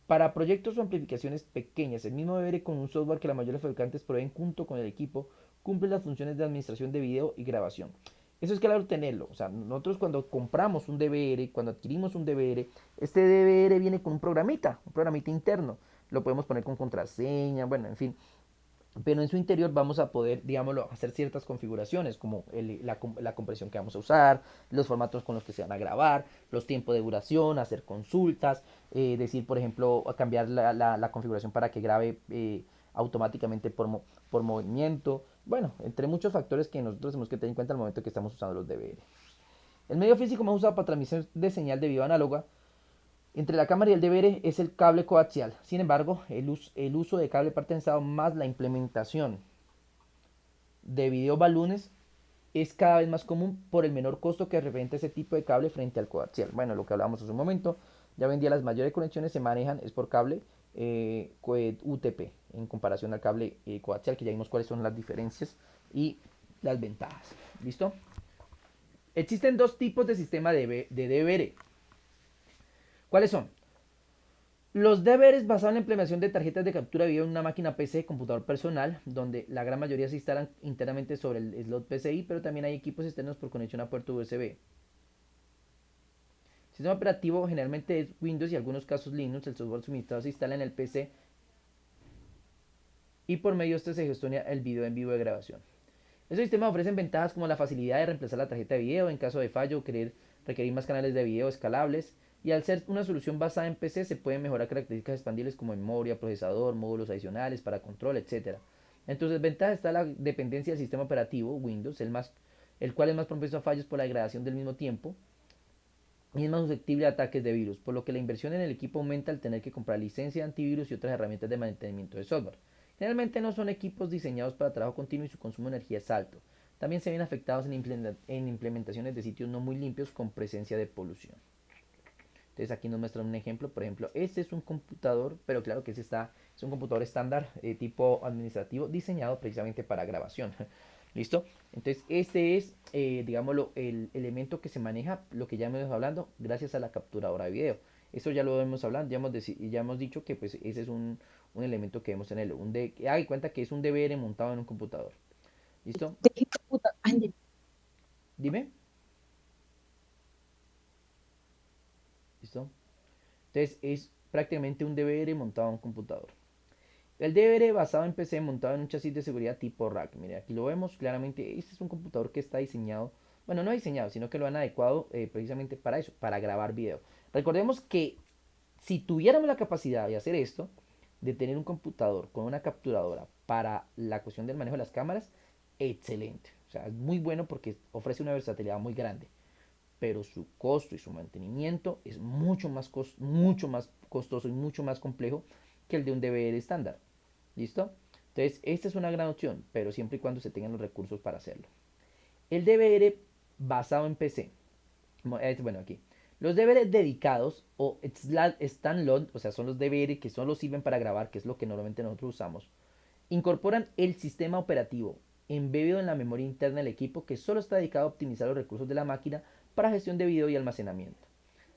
Para proyectos o amplificaciones pequeñas, el mismo DVR con un software que la mayoría de fabricantes proveen junto con el equipo cumple las funciones de administración de video y grabación. Eso es claro tenerlo. O sea, nosotros cuando compramos un DVR, cuando adquirimos un DVR, este DVR viene con un programita interno. Lo podemos poner con contraseña, bueno, en fin, pero en su interior vamos a poder, digámoslo, hacer ciertas configuraciones como la compresión que vamos a usar, los formatos con los que se van a grabar, los tiempos de duración, hacer consultas, decir, por ejemplo, cambiar la configuración para que grabe automáticamente por movimiento, bueno, entre muchos factores que nosotros tenemos que tener en cuenta al momento que estamos usando los DVR. El medio físico más usado para transmisión de señal de video análoga entre la cámara y el DVR es el cable coaxial. Sin embargo, el uso de cable partensado más la implementación de video balones es cada vez más común por el menor costo que representa ese tipo de cable frente al coaxial. Bueno, lo que hablábamos hace un momento, ya hoy en día las mayores conexiones se manejan es por cable UTP en comparación al cable coaxial, que ya vimos cuáles son las diferencias y las ventajas. ¿Listo? Existen dos tipos de sistema de DVR. ¿Cuáles son? Los deberes basados en la implementación de tarjetas de captura de video en una máquina PC, computador personal, donde la gran mayoría se instalan internamente sobre el slot PCI, pero también hay equipos externos por conexión a puerto USB. El sistema operativo generalmente es Windows y en algunos casos Linux. El software suministrado se instala en el PC y por medio de este se gestiona el video en vivo de grabación. Estos sistemas ofrecen ventajas como la facilidad de reemplazar la tarjeta de video en caso de fallo o querer requerir más canales de video escalables, y al ser una solución basada en PC se pueden mejorar características expandibles como memoria, procesador, módulos adicionales para control, etc. Entonces, ventaja está la dependencia del sistema operativo Windows, el cual es más propenso a fallos por la degradación del mismo tiempo y es más susceptible a ataques de virus, por lo que la inversión en el equipo aumenta al tener que comprar licencia de antivirus y otras herramientas de mantenimiento de software. Generalmente no son equipos diseñados para trabajo continuo y su consumo de energía es alto. También se ven afectados en implementaciones de sitios no muy limpios con presencia de polución. Entonces aquí nos muestran un ejemplo, por ejemplo, este es un computador, pero claro que es un computador estándar tipo administrativo diseñado precisamente para grabación. ¿Listo? Entonces este es, digámoslo, el elemento que se maneja, lo que ya hemos hablando, gracias a la capturadora de video. Eso ya lo hemos hablado, ya hemos dicho que pues ese es un elemento que debemos tenerlo. Haga de cuenta que es un DVR montado en un computador. ¿Listo? ¿De qué computador? Dime. ¿Listo? Entonces es prácticamente un DVR montado en un computador. El DVR basado en PC montado en un chasis de seguridad tipo rack. Mire, aquí lo vemos claramente. Este es un computador que está diseñado, bueno, no diseñado, sino que lo han adecuado precisamente para eso, para grabar video. Recordemos que si tuviéramos la capacidad de hacer esto, de tener un computador con una capturadora para la cuestión del manejo de las cámaras, excelente. O sea, es muy bueno porque ofrece una versatilidad muy grande, pero su costo y su mantenimiento es mucho más costoso y mucho más complejo que el de un DVR estándar. ¿Listo? Entonces, esta es una gran opción, pero siempre y cuando se tengan los recursos para hacerlo. El DVR basado en PC. Bueno, aquí. Los DVR dedicados o standalone, o sea, son los DVR que solo sirven para grabar, que es lo que normalmente nosotros usamos, incorporan el sistema operativo embebido en la memoria interna del equipo que solo está dedicado a optimizar los recursos de la máquina para gestión de video y almacenamiento.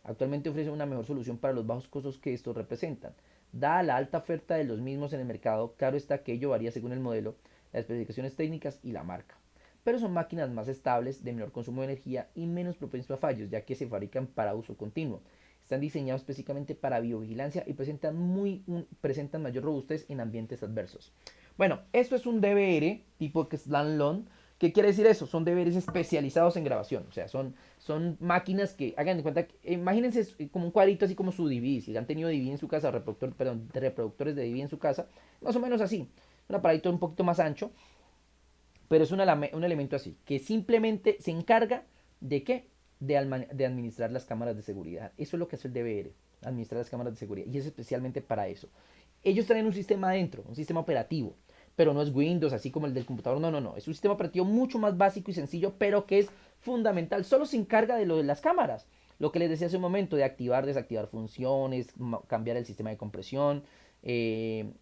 Actualmente ofrecen una mejor solución para los bajos costos que estos representan. Dada la alta oferta de los mismos en el mercado, claro está que ello varía según el modelo, las especificaciones técnicas y la marca. Pero son máquinas más estables, de menor consumo de energía y menos propensos a fallos, ya que se fabrican para uso continuo. Están diseñados específicamente para biovigilancia y presentan mayor robustez en ambientes adversos. Bueno, esto es un DVR tipo que Slanlon. ¿Qué quiere decir eso? Son DVRs especializados en grabación. O sea, son máquinas que, hagan de cuenta, imagínense como un cuadrito así como su DVD. Si han tenido DVD en su casa, reproductores de DVD en su casa, más o menos así. Un aparatito un poquito más ancho, pero es un elemento así, que simplemente se encarga de qué? De administrar las cámaras de seguridad. Eso es lo que hace el DVR, administrar las cámaras de seguridad. Y es especialmente para eso. Ellos traen un sistema adentro, un sistema operativo, pero no es Windows, así como el del computador, no, no, no. Es un sistema operativo mucho más básico y sencillo, pero que es fundamental. Solo se encarga de lo de las cámaras. Lo que les decía hace un momento, de activar, desactivar funciones, cambiar el sistema de compresión,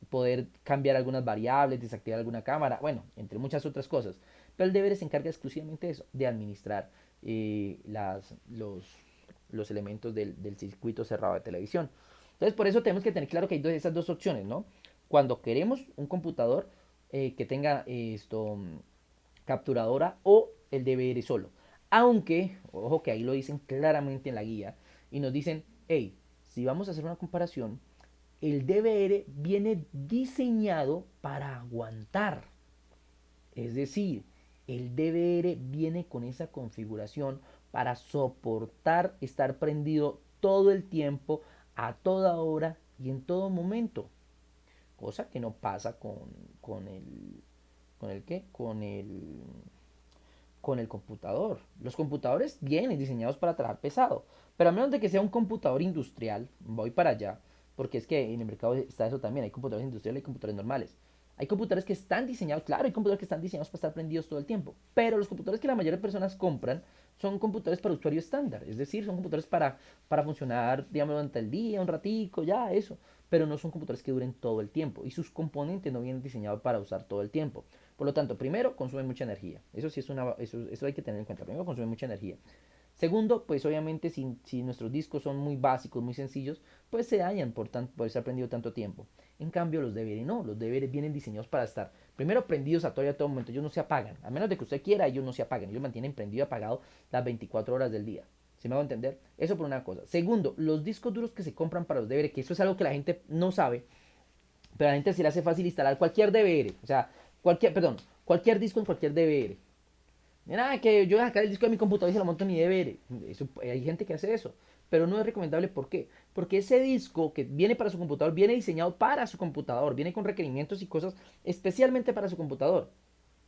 poder cambiar algunas variables, desactivar alguna cámara, bueno, entre muchas otras cosas. Pero el deber se encarga exclusivamente de eso, de administrar los elementos del circuito cerrado de televisión. Entonces, por eso tenemos que tener claro que hay esas dos opciones, ¿no? Cuando queremos un computador que tenga capturadora o el DVR solo. Aunque, ojo que ahí lo dicen claramente en la guía y nos dicen, hey, si vamos a hacer una comparación, el DVR viene diseñado para aguantar. Es decir, el DVR viene con esa configuración para soportar estar prendido todo el tiempo, a toda hora y en todo momento. Cosa que no pasa con el... ¿Con el qué? Con el computador. Los computadores vienen diseñados para trabajar pesado, pero a menos de que sea un computador industrial, voy para allá, porque es que en el mercado está eso también, hay computadores industriales y computadores normales. Hay computadores que están diseñados, claro, hay computadores que están diseñados para estar prendidos todo el tiempo, pero los computadores que la mayoría de personas compran son computadores para usuario estándar, es decir, son computadores para funcionar, digamos, durante el día, un ratico, ya, eso, pero no son computadores que duren todo el tiempo y sus componentes no vienen diseñados para usar todo el tiempo. Por lo tanto, primero consume mucha energía. Eso sí es eso hay que tener en cuenta. Primero consume mucha energía. Segundo, pues obviamente si nuestros discos son muy básicos, muy sencillos, pues se dañan por estar prendido tanto tiempo. En cambio, los DVD no, los DVD vienen diseñados para estar primero prendidos a todo momento, ellos no se apagan, a menos de que usted quiera, ellos no se apagan, ellos mantienen prendido y apagado las 24 horas del día. ¿Sí me hago entender? Eso por una cosa. Segundo, los discos duros que se compran para los DVD, que eso es algo que la gente no sabe, pero a la gente se le hace fácil instalar cualquier DVD, o sea, cualquier disco en cualquier DVD. Mira, que yo voy a sacar el disco de mi computador y se lo monto en mi DVD. Eso, hay gente que hace eso. Pero no es recomendable. ¿Por qué? Porque ese disco que viene para su computador viene diseñado para su computador. Viene con requerimientos y cosas especialmente para su computador.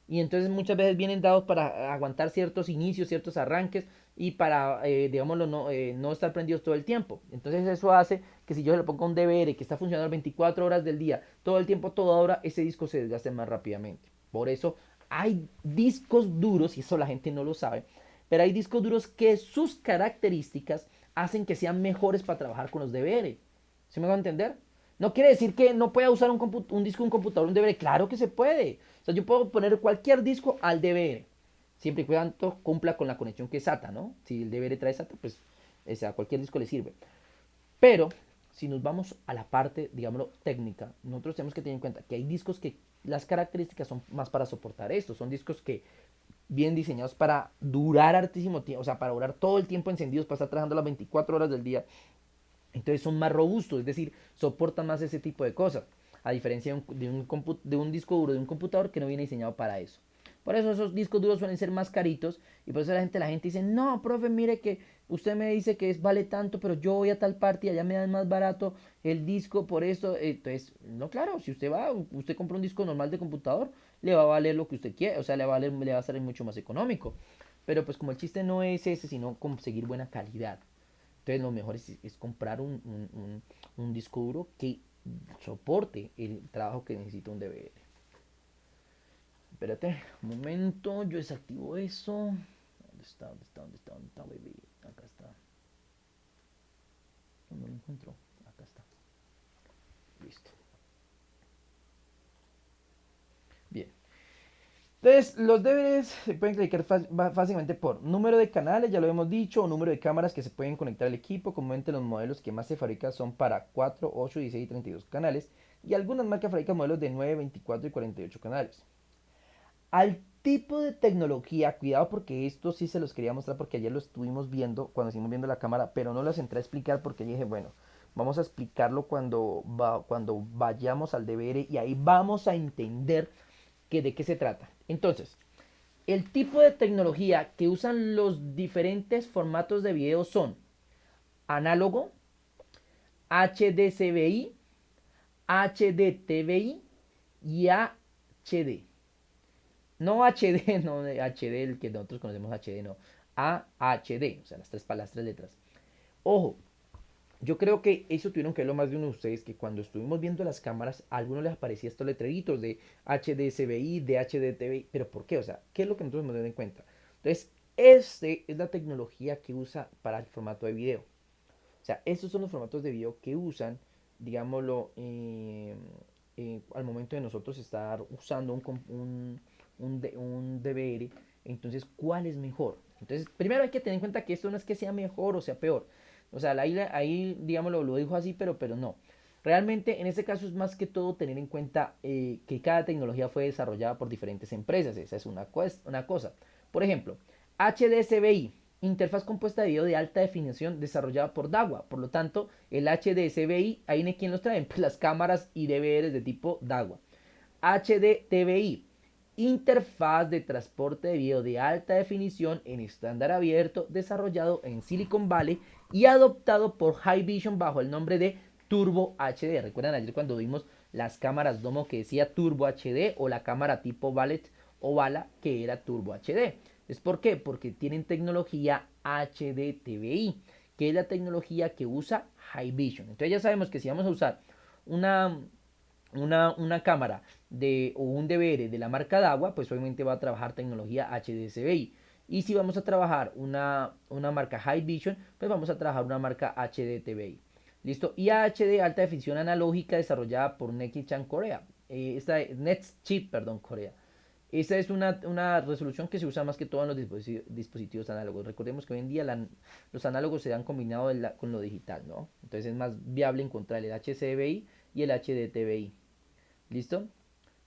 Y entonces muchas veces vienen dados para aguantar ciertos inicios, ciertos arranques y para, digámoslo, no estar prendidos todo el tiempo. Entonces eso hace que si yo le pongo un DVD que está funcionando 24 horas del día, todo el tiempo, toda hora, ese disco se desgaste más rápidamente. Por eso hay discos duros, y eso la gente no lo sabe, pero hay discos duros que sus características hacen que sean mejores para trabajar con los DVD. ¿Sí me va a entender? No quiere decir que no pueda usar un disco, un computador, un DVD. Claro que se puede. O sea, yo puedo poner cualquier disco al DVD. Siempre y cuando cumpla con la conexión que es SATA, ¿no? Si el DVD trae SATA, pues a cualquier disco le sirve. Pero si nos vamos a la parte, digámoslo, técnica, nosotros tenemos que tener en cuenta que hay discos que las características son más para soportar esto. Son discos que bien diseñados para durar hartísimo tiempo, o sea, para durar todo el tiempo encendidos, para estar trabajando las 24 horas del día. Entonces son más robustos, es decir, soportan más ese tipo de cosas. A diferencia de un disco duro de un computador que no viene diseñado para eso. Por eso esos discos duros suelen ser más caritos y por eso la gente dice, no, profe, mire que usted me dice que vale tanto, pero yo voy a tal parte y allá me dan más barato el disco por eso. Entonces, no, claro, si usted compra un disco normal de computador, le va a valer lo que usted quiere, o sea, le va a salir mucho más económico. Pero pues como el chiste no es ese, sino conseguir buena calidad. Entonces lo mejor es comprar un disco duro que soporte el trabajo que necesita un DVD. Espérate, un momento, yo desactivo eso. ¿Dónde está? ¿Dónde está? ¿Dónde está? ¿Dónde está, baby? Acá está. No lo encuentro. Acá está. Listo. Bien. Entonces, los DVDs se pueden clicar fácilmente por número de canales, ya lo hemos dicho, o número de cámaras que se pueden conectar al equipo. Comúnmente los modelos que más se fabrican son para 4, 8, 16 y 32 canales. Y algunas marcas fabrican modelos de 9, 24 y 48 canales. Al tipo de tecnología, cuidado porque esto sí se los quería mostrar porque ayer lo estuvimos viendo cuando estuvimos viendo la cámara, pero no las entré a explicar porque dije, bueno, vamos a explicarlo cuando vayamos al DVD y ahí vamos a entender de qué se trata. Entonces, el tipo de tecnología que usan los diferentes formatos de video son análogo, HDCBI, HDTVI y HD. No HD, no HD, el que nosotros conocemos HD, no. AHD, o sea, las tres letras. Ojo, yo creo que eso tuvieron que verlo más de uno de ustedes, que cuando estuvimos viendo las cámaras, a algunos les aparecía estos letreritos de HDSBI, de HDTVI, pero ¿por qué? O sea, ¿qué es lo que nosotros nos damos en cuenta? Entonces, este es la tecnología que usa para el formato de video. O sea, estos son los formatos de video que usan, digámoslo, al momento de nosotros estar usando un DVR. Entonces, ¿cuál es mejor? Entonces, primero hay que tener en cuenta que esto no es que sea mejor o sea peor. O sea, ahí digámoslo, lo dijo así, pero no. Realmente, en este caso es más que todo tener en cuenta que cada tecnología fue desarrollada por diferentes empresas. Esa es una cosa. Por ejemplo, HDSBI, interfaz compuesta de video de alta definición desarrollada por DAWA. Por lo tanto, el HDSBI, ahí en quién los traen, pues las cámaras y DVRs de tipo DAWA. HDTVI, interfaz de transporte de video de alta definición en estándar abierto desarrollado en Silicon Valley y adoptado por Hikvision bajo el nombre de Turbo HD. ¿Recuerdan ayer cuando vimos las cámaras Domo que decía Turbo HD o la cámara tipo Ballet o Bala que era Turbo HD? ¿Es por qué? Porque tienen tecnología HDTVI, que es la tecnología que usa Hikvision. Entonces ya sabemos que si vamos a usar una cámara o un DVR de la marca DAWA, pues obviamente va a trabajar tecnología HDSBI. Y si vamos a trabajar una marca Hikvision, pues vamos a trabajar una marca HDTVI. ¿Listo? Y HD, alta definición analógica, desarrollada por Nextchip Corea. Esta Nextchip, perdón, Corea. Esa es una resolución que se usa más que todo en los dispositivos análogos. Recordemos que hoy en día los análogos se han combinado con lo digital, ¿no? Entonces es más viable encontrar el HCDVI y el HDTVI. ¿Listo?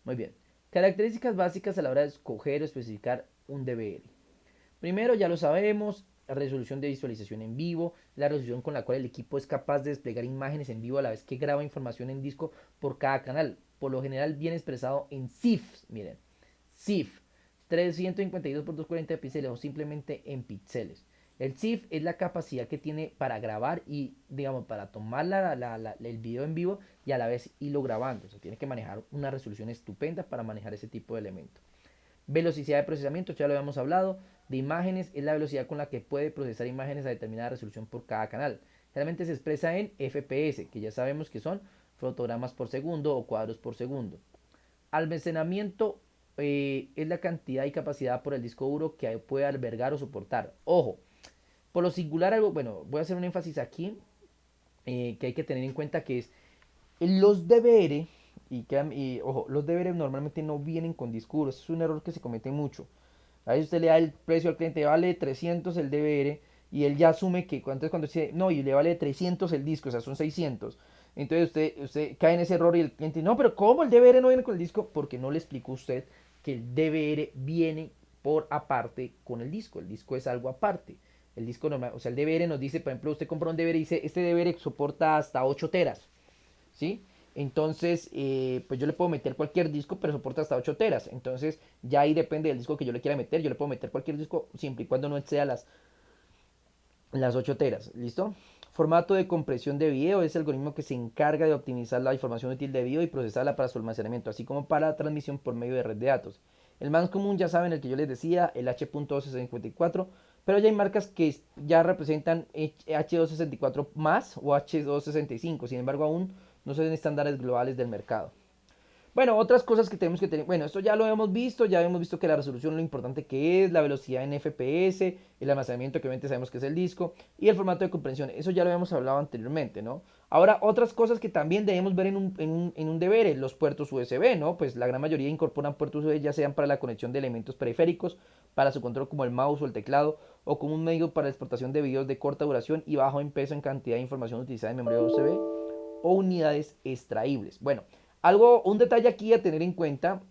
Muy bien. Características básicas a la hora de escoger o especificar un DVR. Primero, ya lo sabemos, la resolución de visualización en vivo, la resolución con la cual el equipo es capaz de desplegar imágenes en vivo a la vez que graba información en disco por cada canal. Por lo general viene expresado en CIF, miren, CIF, 352 por 240 píxeles o simplemente en píxeles. El CIF es la capacidad que tiene para grabar y, digamos, para tomar el video en vivo y a la vez irlo grabando. O sea, tiene que manejar una resolución estupenda para manejar ese tipo de elementos. Velocidad de procesamiento, ya lo habíamos hablado. De imágenes es la velocidad con la que puede procesar imágenes a determinada resolución por cada canal. Realmente se expresa en FPS, que ya sabemos que son fotogramas por segundo o cuadros por segundo. Almacenamiento es la cantidad y capacidad por el disco duro que puede albergar o soportar. Ojo, por lo singular, algo, bueno, voy a hacer un énfasis aquí que hay que tener en cuenta que es los DVR, ojo, los DVR normalmente no vienen con disco duro, eso es un error que se comete mucho. A veces usted le da el precio al cliente, vale 300 el DVR, y él ya asume que cuando dice, no, y le vale 300 el disco, o sea, son 600. Entonces usted cae en ese error y el cliente, no, pero ¿cómo el DVR no viene con el disco? Porque no le explicó usted que el DVR viene por aparte con el disco es algo aparte. El disco normal, o sea, el DVR nos dice, por ejemplo, usted compra un DVR y dice, este DVR soporta hasta 8 teras. ¿Sí? Entonces, pues yo le puedo meter cualquier disco, pero soporta hasta 8 teras. Entonces, ya ahí depende del disco que yo le quiera meter. Yo le puedo meter cualquier disco siempre y cuando no exceda las 8 teras. ¿Listo? Formato de compresión de video es el algoritmo que se encarga de optimizar la información útil de video y procesarla para su almacenamiento, así como para la transmisión por medio de red de datos. El más común, ya saben, el que yo les decía, el H.264, pero ya hay marcas que ya representan H264 más o H265, sin embargo aún no son estándares globales del mercado. Bueno, otras cosas que tenemos que tener. Bueno, esto ya lo hemos visto. Ya hemos visto que la resolución, lo importante que es, la velocidad en FPS, el almacenamiento que obviamente sabemos que es el disco y el formato de comprensión. Eso ya lo habíamos hablado anteriormente, ¿no? Ahora, otras cosas que también debemos ver en un DVR, los puertos USB, ¿no? Pues la gran mayoría incorporan puertos USB, ya sean para la conexión de elementos periféricos, para su control como el mouse o el teclado, o como un medio para la exportación de videos de corta duración y bajo en peso en cantidad de información utilizada en memoria USB o unidades extraíbles. Bueno, un detalle aquí a tener en cuenta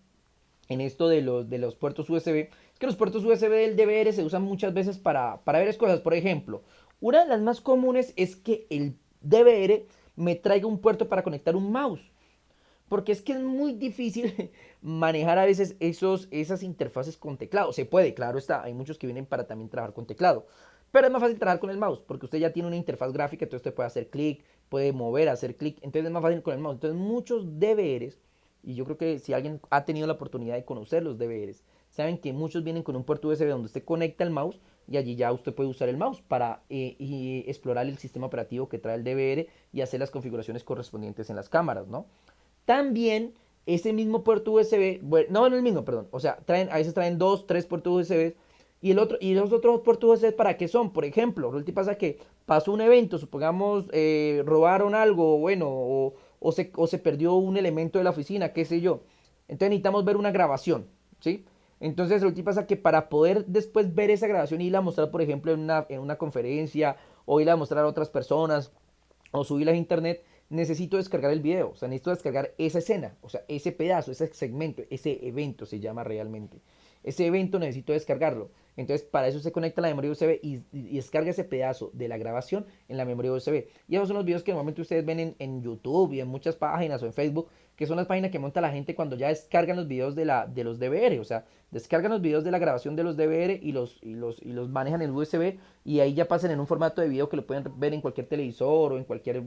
en esto de los puertos USB es que los puertos USB del DVR se usan muchas veces para varias cosas. Por ejemplo, una de las más comunes es que el DVR me traiga un puerto para conectar un mouse. Porque es que es muy difícil manejar a veces esas interfaces con teclado. Se puede, claro está. Hay muchos que vienen para también trabajar con teclado. Pero es más fácil trabajar con el mouse. Porque usted ya tiene una interfaz gráfica. Entonces usted puede hacer clic, puede mover, hacer clic. Entonces es más fácil con el mouse. Entonces muchos DVRs. Y yo creo que si alguien ha tenido la oportunidad de conocer los DVRs, saben que muchos vienen con un puerto USB donde usted conecta el mouse. Y allí ya usted puede usar el mouse para y explorar el sistema operativo que trae el DVR y hacer las configuraciones correspondientes en las cámaras, ¿no? También ese mismo puerto USB, bueno, no el mismo, perdón, o sea, a veces traen dos, tres puertos USB y los otros puertos USB para qué son, por ejemplo, lo que pasa que pasó un evento, supongamos robaron algo, bueno, o se perdió un elemento de la oficina, qué sé yo, entonces necesitamos ver una grabación, ¿sí? Entonces lo que pasa que para poder después ver esa grabación y irla a mostrar, por ejemplo, en una conferencia o irla a mostrar a otras personas o subirla a internet, necesito descargar el video, o sea, necesito descargar esa escena, o sea, ese pedazo, ese segmento, ese evento se llama realmente. Ese evento necesito descargarlo. Entonces, para eso se conecta la memoria USB y descarga ese pedazo de la grabación en la memoria USB. Y esos son los videos que normalmente ustedes ven en YouTube y en muchas páginas o en Facebook, que son las páginas que monta la gente cuando ya descargan los videos de los DVR. O sea, descargan los videos de la grabación de los DVR y los manejan en USB y ahí ya pasan en un formato de video que lo pueden ver en cualquier televisor o en cualquier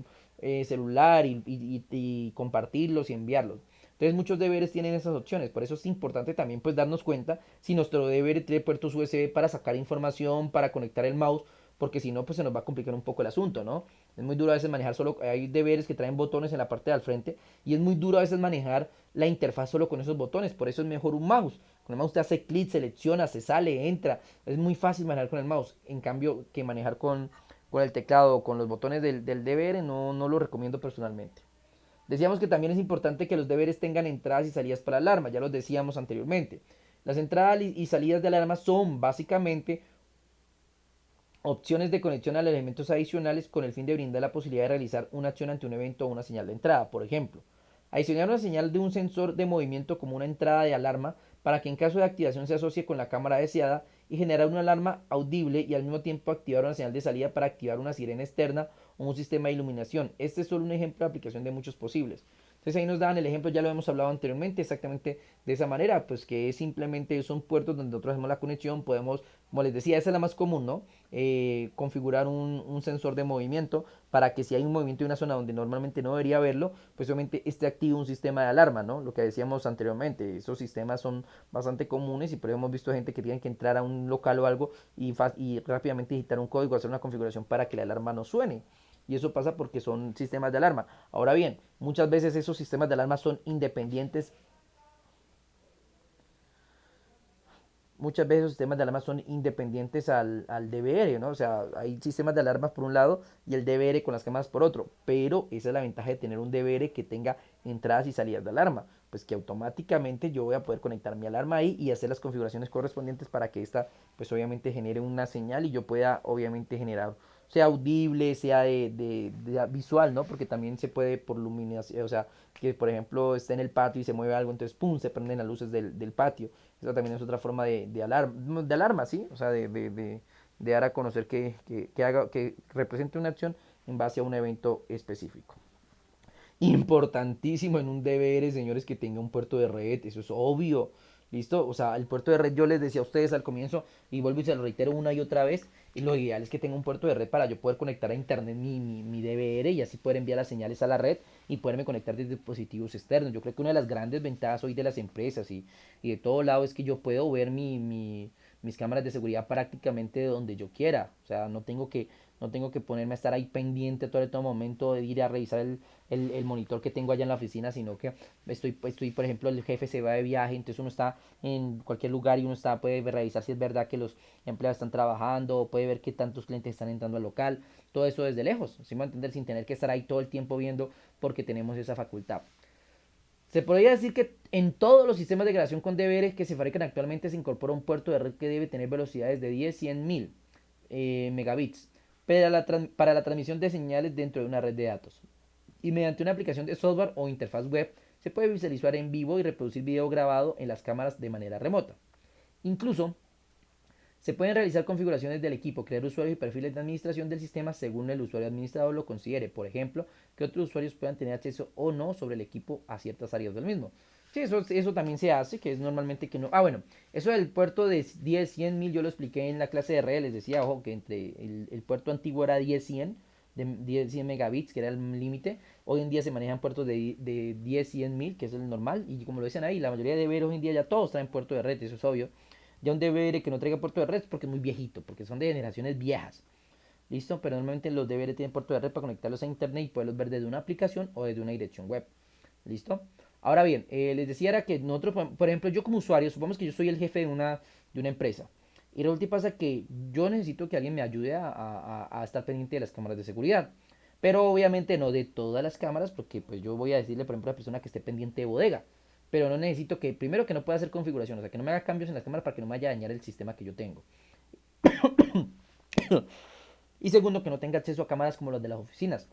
celular y compartirlos y enviarlos. Entonces muchos DVRs tienen esas opciones, por eso es importante también pues darnos cuenta si nuestro DVR tiene puertos USB para sacar información, para conectar el mouse, porque si no pues se nos va a complicar un poco el asunto, ¿no? Es muy duro a veces manejar solo, hay DVRs que traen botones en la parte de al frente y es muy duro a veces manejar la interfaz solo con esos botones, por eso es mejor un mouse. Con el mouse usted hace clic, selecciona, se sale, entra, es muy fácil manejar con el mouse, en cambio que manejar con el teclado o con los botones del DVR no lo recomiendo personalmente. Decíamos que también es importante que los DVRs tengan entradas y salidas para alarma, ya los decíamos anteriormente. Las entradas y salidas de alarma son básicamente opciones de conexión a elementos adicionales con el fin de brindar la posibilidad de realizar una acción ante un evento o una señal de entrada. Por ejemplo, adicionar una señal de un sensor de movimiento como una entrada de alarma para que en caso de activación se asocie con la cámara deseada y generar una alarma audible y al mismo tiempo activar una señal de salida para activar una sirena externa o un sistema de iluminación. Este es solo un ejemplo de aplicación de muchos posibles. Entonces ahí nos daban el ejemplo, ya lo hemos hablado anteriormente, exactamente de esa manera, pues que es simplemente son puertos donde nosotros hacemos la conexión, podemos, como les decía, esa es la más común, ¿no? Configurar un sensor de movimiento para que si hay un movimiento en una zona donde normalmente no debería haberlo, pues obviamente esté activo un sistema de alarma, ¿no? Lo que decíamos anteriormente, esos sistemas son bastante comunes y por eso hemos visto gente que tiene que entrar a un local o algo y rápidamente digitar un código, hacer una configuración para que la alarma no suene. Y eso pasa porque son sistemas de alarma. Ahora bien, muchas veces esos sistemas de alarma son independientes. Muchas veces los sistemas de alarma son independientes al DVR, ¿no? O sea, hay sistemas de alarmas por un lado y el DVR con las cámaras por otro, pero esa es la ventaja de tener un DVR que tenga entradas y salidas de alarma, pues que automáticamente yo voy a poder conectar mi alarma ahí y hacer las configuraciones correspondientes para que esta, pues obviamente genere una señal y yo pueda obviamente generar, sea audible, sea de visual, ¿no? Porque también se puede por luminación, o sea, que por ejemplo esté en el patio y se mueve algo, entonces pum, se prenden las luces del patio. Esa también es otra forma de alarma, ¿sí? O sea, de dar a conocer que represente una acción en base a un evento específico. Importantísimo en un DVR, señores, que tenga un puerto de red, eso es obvio. ¿Listo? O sea, el puerto de red yo les decía a ustedes al comienzo y vuelvo y se lo reitero una y otra vez. Y lo ideal es que tenga un puerto de red para yo poder conectar a internet mi DVR y así poder enviar las señales a la red y poderme conectar desde dispositivos externos. Yo creo que una de las grandes ventajas hoy de las empresas y de todo lado es que yo puedo ver mis cámaras de seguridad prácticamente de donde yo quiera. O sea, no tengo que ponerme a estar ahí pendiente todo momento de ir a revisar el monitor que tengo allá en la oficina, sino que por ejemplo, el jefe se va de viaje, entonces uno está en cualquier lugar y puede revisar si es verdad que los empleados están trabajando, puede ver qué tantos clientes están entrando al local, todo eso desde lejos, ¿sí me va a entender? Sin tener que estar ahí todo el tiempo viendo porque tenemos esa facultad. Se podría decir que en todos los sistemas de grabación con DVR que se fabrican actualmente se incorpora un puerto de red que debe tener velocidades de 10-100.000 megabits para la transmisión de señales dentro de una red de datos. Y mediante una aplicación de software o interfaz web se puede visualizar en vivo y reproducir video grabado en las cámaras de manera remota. Incluso se pueden realizar configuraciones del equipo, crear usuarios y perfiles de administración del sistema según el usuario administrador lo considere. Por ejemplo, que otros usuarios puedan tener acceso o no sobre el equipo a ciertas áreas del mismo. Sí, eso también se hace, que es normalmente que no. Ah, bueno, eso del puerto de 10-100.000 yo lo expliqué en la clase de redes. Les decía, ojo, que entre el puerto antiguo era 10-100, de 10-100 megabits, que era el límite. Hoy en día se manejan puertos de 10-100.000, que es el normal. Y como lo dicen ahí, la mayoría de DVR hoy en día ya todos traen puerto de red, eso es obvio. Ya un DVR que no traiga puerto de red es porque es muy viejito, porque son de generaciones viejas. ¿Listo? Pero normalmente los DVR tienen puerto de red para conectarlos a internet y poderlos ver desde una aplicación o desde una dirección web. ¿Listo? Ahora bien, les decía era que nosotros, por ejemplo, yo como usuario, supongamos que yo soy el jefe de una empresa. Y resulta y pasa que yo necesito que alguien me ayude a estar pendiente de las cámaras de seguridad. Pero obviamente no de todas las cámaras, porque pues yo voy a decirle, por ejemplo, a la persona que esté pendiente de bodega. Pero no necesito que, primero que no pueda hacer configuración, o sea, que no me haga cambios en las cámaras para que no me vaya a dañar el sistema que yo tengo. Y segundo, que no tenga acceso a cámaras como las de las oficinas.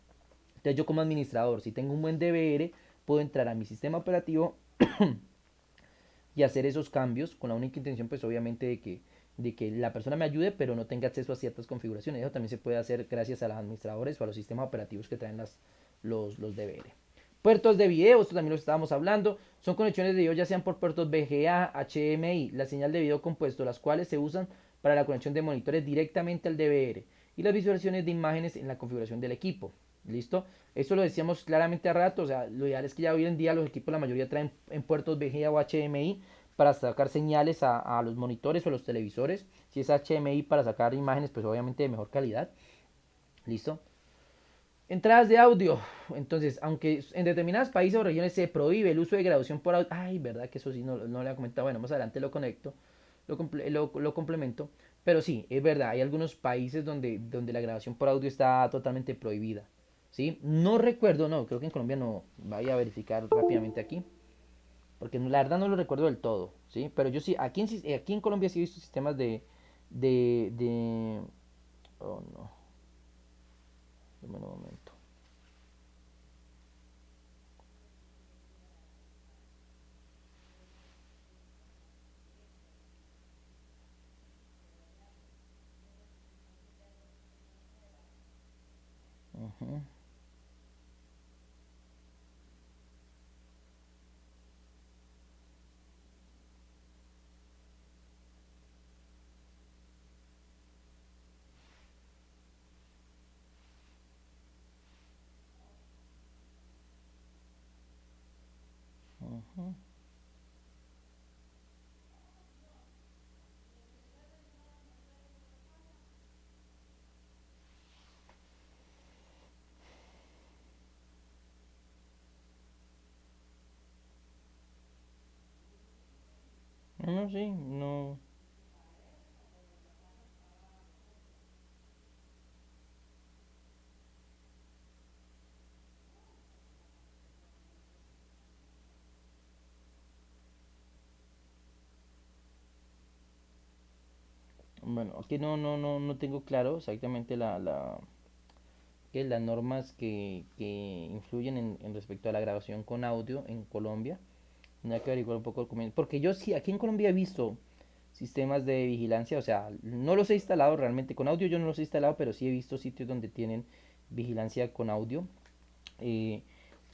Entonces yo como administrador, si tengo un buen DVR, puedo entrar a mi sistema operativo y hacer esos cambios con la única intención, pues obviamente, de que la persona me ayude, pero no tenga acceso a ciertas configuraciones. Eso también se puede hacer gracias a los administradores o a los sistemas operativos que traen los DVR. Puertos de video, esto también lo estábamos hablando, son conexiones de video ya sean por puertos VGA, HDMI, la señal de video compuesto, las cuales se usan para la conexión de monitores directamente al DVR y las visualizaciones de imágenes en la configuración del equipo. ¿Listo? Eso lo decíamos claramente a rato, o sea, lo ideal es que ya hoy en día los equipos la mayoría traen en puertos VGA o HDMI para sacar señales a los monitores o a los televisores. Si es HDMI para sacar imágenes, pues obviamente de mejor calidad. ¿Listo? Entradas de audio. Entonces, aunque en determinados países o regiones se prohíbe el uso de grabación por audio. Ay, verdad que eso sí no le he comentado. Bueno, más adelante lo conecto, lo complemento. Pero sí, es verdad, hay algunos países donde la grabación por audio está totalmente prohibida. ¿Sí? No recuerdo, no, creo que en Colombia no. Vaya a verificar rápidamente aquí. porque la verdad no lo recuerdo del todo, ¿sí? Pero yo sí, aquí en Colombia sí he visto sistemas de, oh no, dame un momento. Ujú, ujú. No, no, sí, no. Bueno, aquí no tengo claro exactamente las normas que influyen en respecto a la grabación con audio en Colombia. Tendría que averiguar un poco porque yo sí, aquí en Colombia he visto sistemas de vigilancia, o sea, no los he instalado realmente con audio, yo no los he instalado, pero sí he visto sitios donde tienen vigilancia con audio, eh,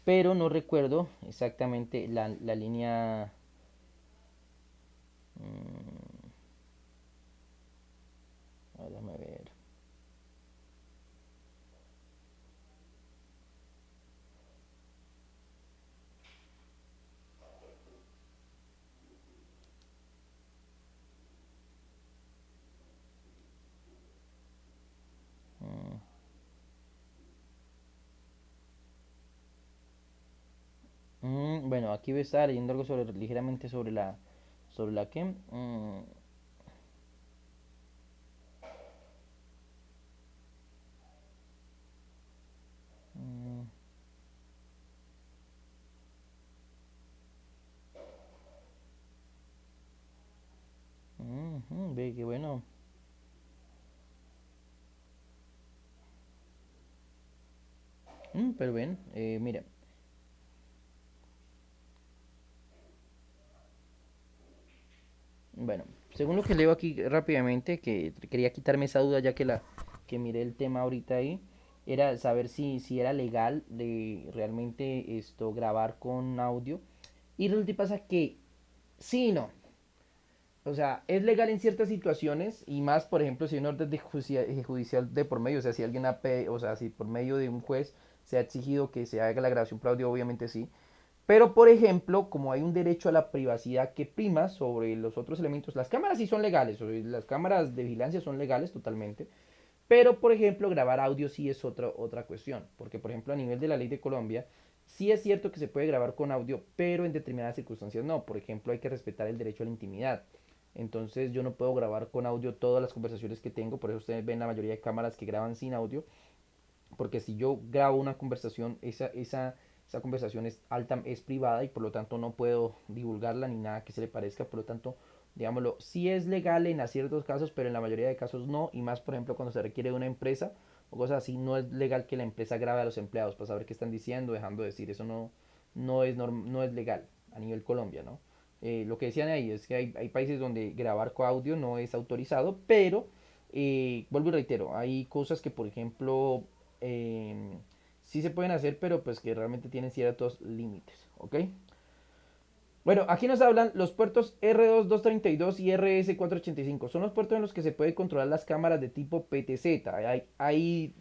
pero no recuerdo exactamente la línea. mm, Déjame ver. mm, bueno, aquí voy a estar leyendo algo sobre ligeramente sobre la que. Mm, Ve que bueno. Pero bien, mira. Bueno, según lo que leo aquí rápidamente, que quería quitarme esa duda ya que miré el tema ahorita ahí, era saber si era legal de realmente esto grabar con audio. Y resulta y pasa que sí y no. O sea, es legal en ciertas situaciones y más, por ejemplo, si hay un orden judicial de por medio, o sea, si alguien o sea, si por medio de un juez se ha exigido que se haga la grabación por audio, obviamente sí. Pero, por ejemplo, como hay un derecho a la privacidad que prima sobre los otros elementos, las cámaras sí son legales, las cámaras de vigilancia son legales totalmente, pero, por ejemplo, grabar audio sí es otra cuestión, porque, por ejemplo, a nivel de la ley de Colombia, sí es cierto que se puede grabar con audio, pero en determinadas circunstancias no. Por ejemplo, hay que respetar el derecho a la intimidad. Entonces yo no puedo grabar con audio todas las conversaciones que tengo, por eso ustedes ven la mayoría de cámaras que graban sin audio, porque si yo grabo una conversación, esa conversación es privada y por lo tanto no puedo divulgarla ni nada que se le parezca, por lo tanto, digámoslo, sí es legal en ciertos casos, pero en la mayoría de casos no, y más por ejemplo cuando se requiere de una empresa o cosas así, no es legal que la empresa grabe a los empleados para saber qué están diciendo, dejando de decir, eso no es legal a nivel Colombia, ¿no? Lo que decían ahí es que hay países donde grabar con audio no es autorizado, pero vuelvo y reitero, hay cosas que por ejemplo eh, sí se pueden hacer, pero pues que realmente tienen ciertos límites, ¿ok? Bueno, aquí nos hablan los puertos R2-232 y RS485. Son los puertos en los que se puede controlar las cámaras de tipo PTZ. Hay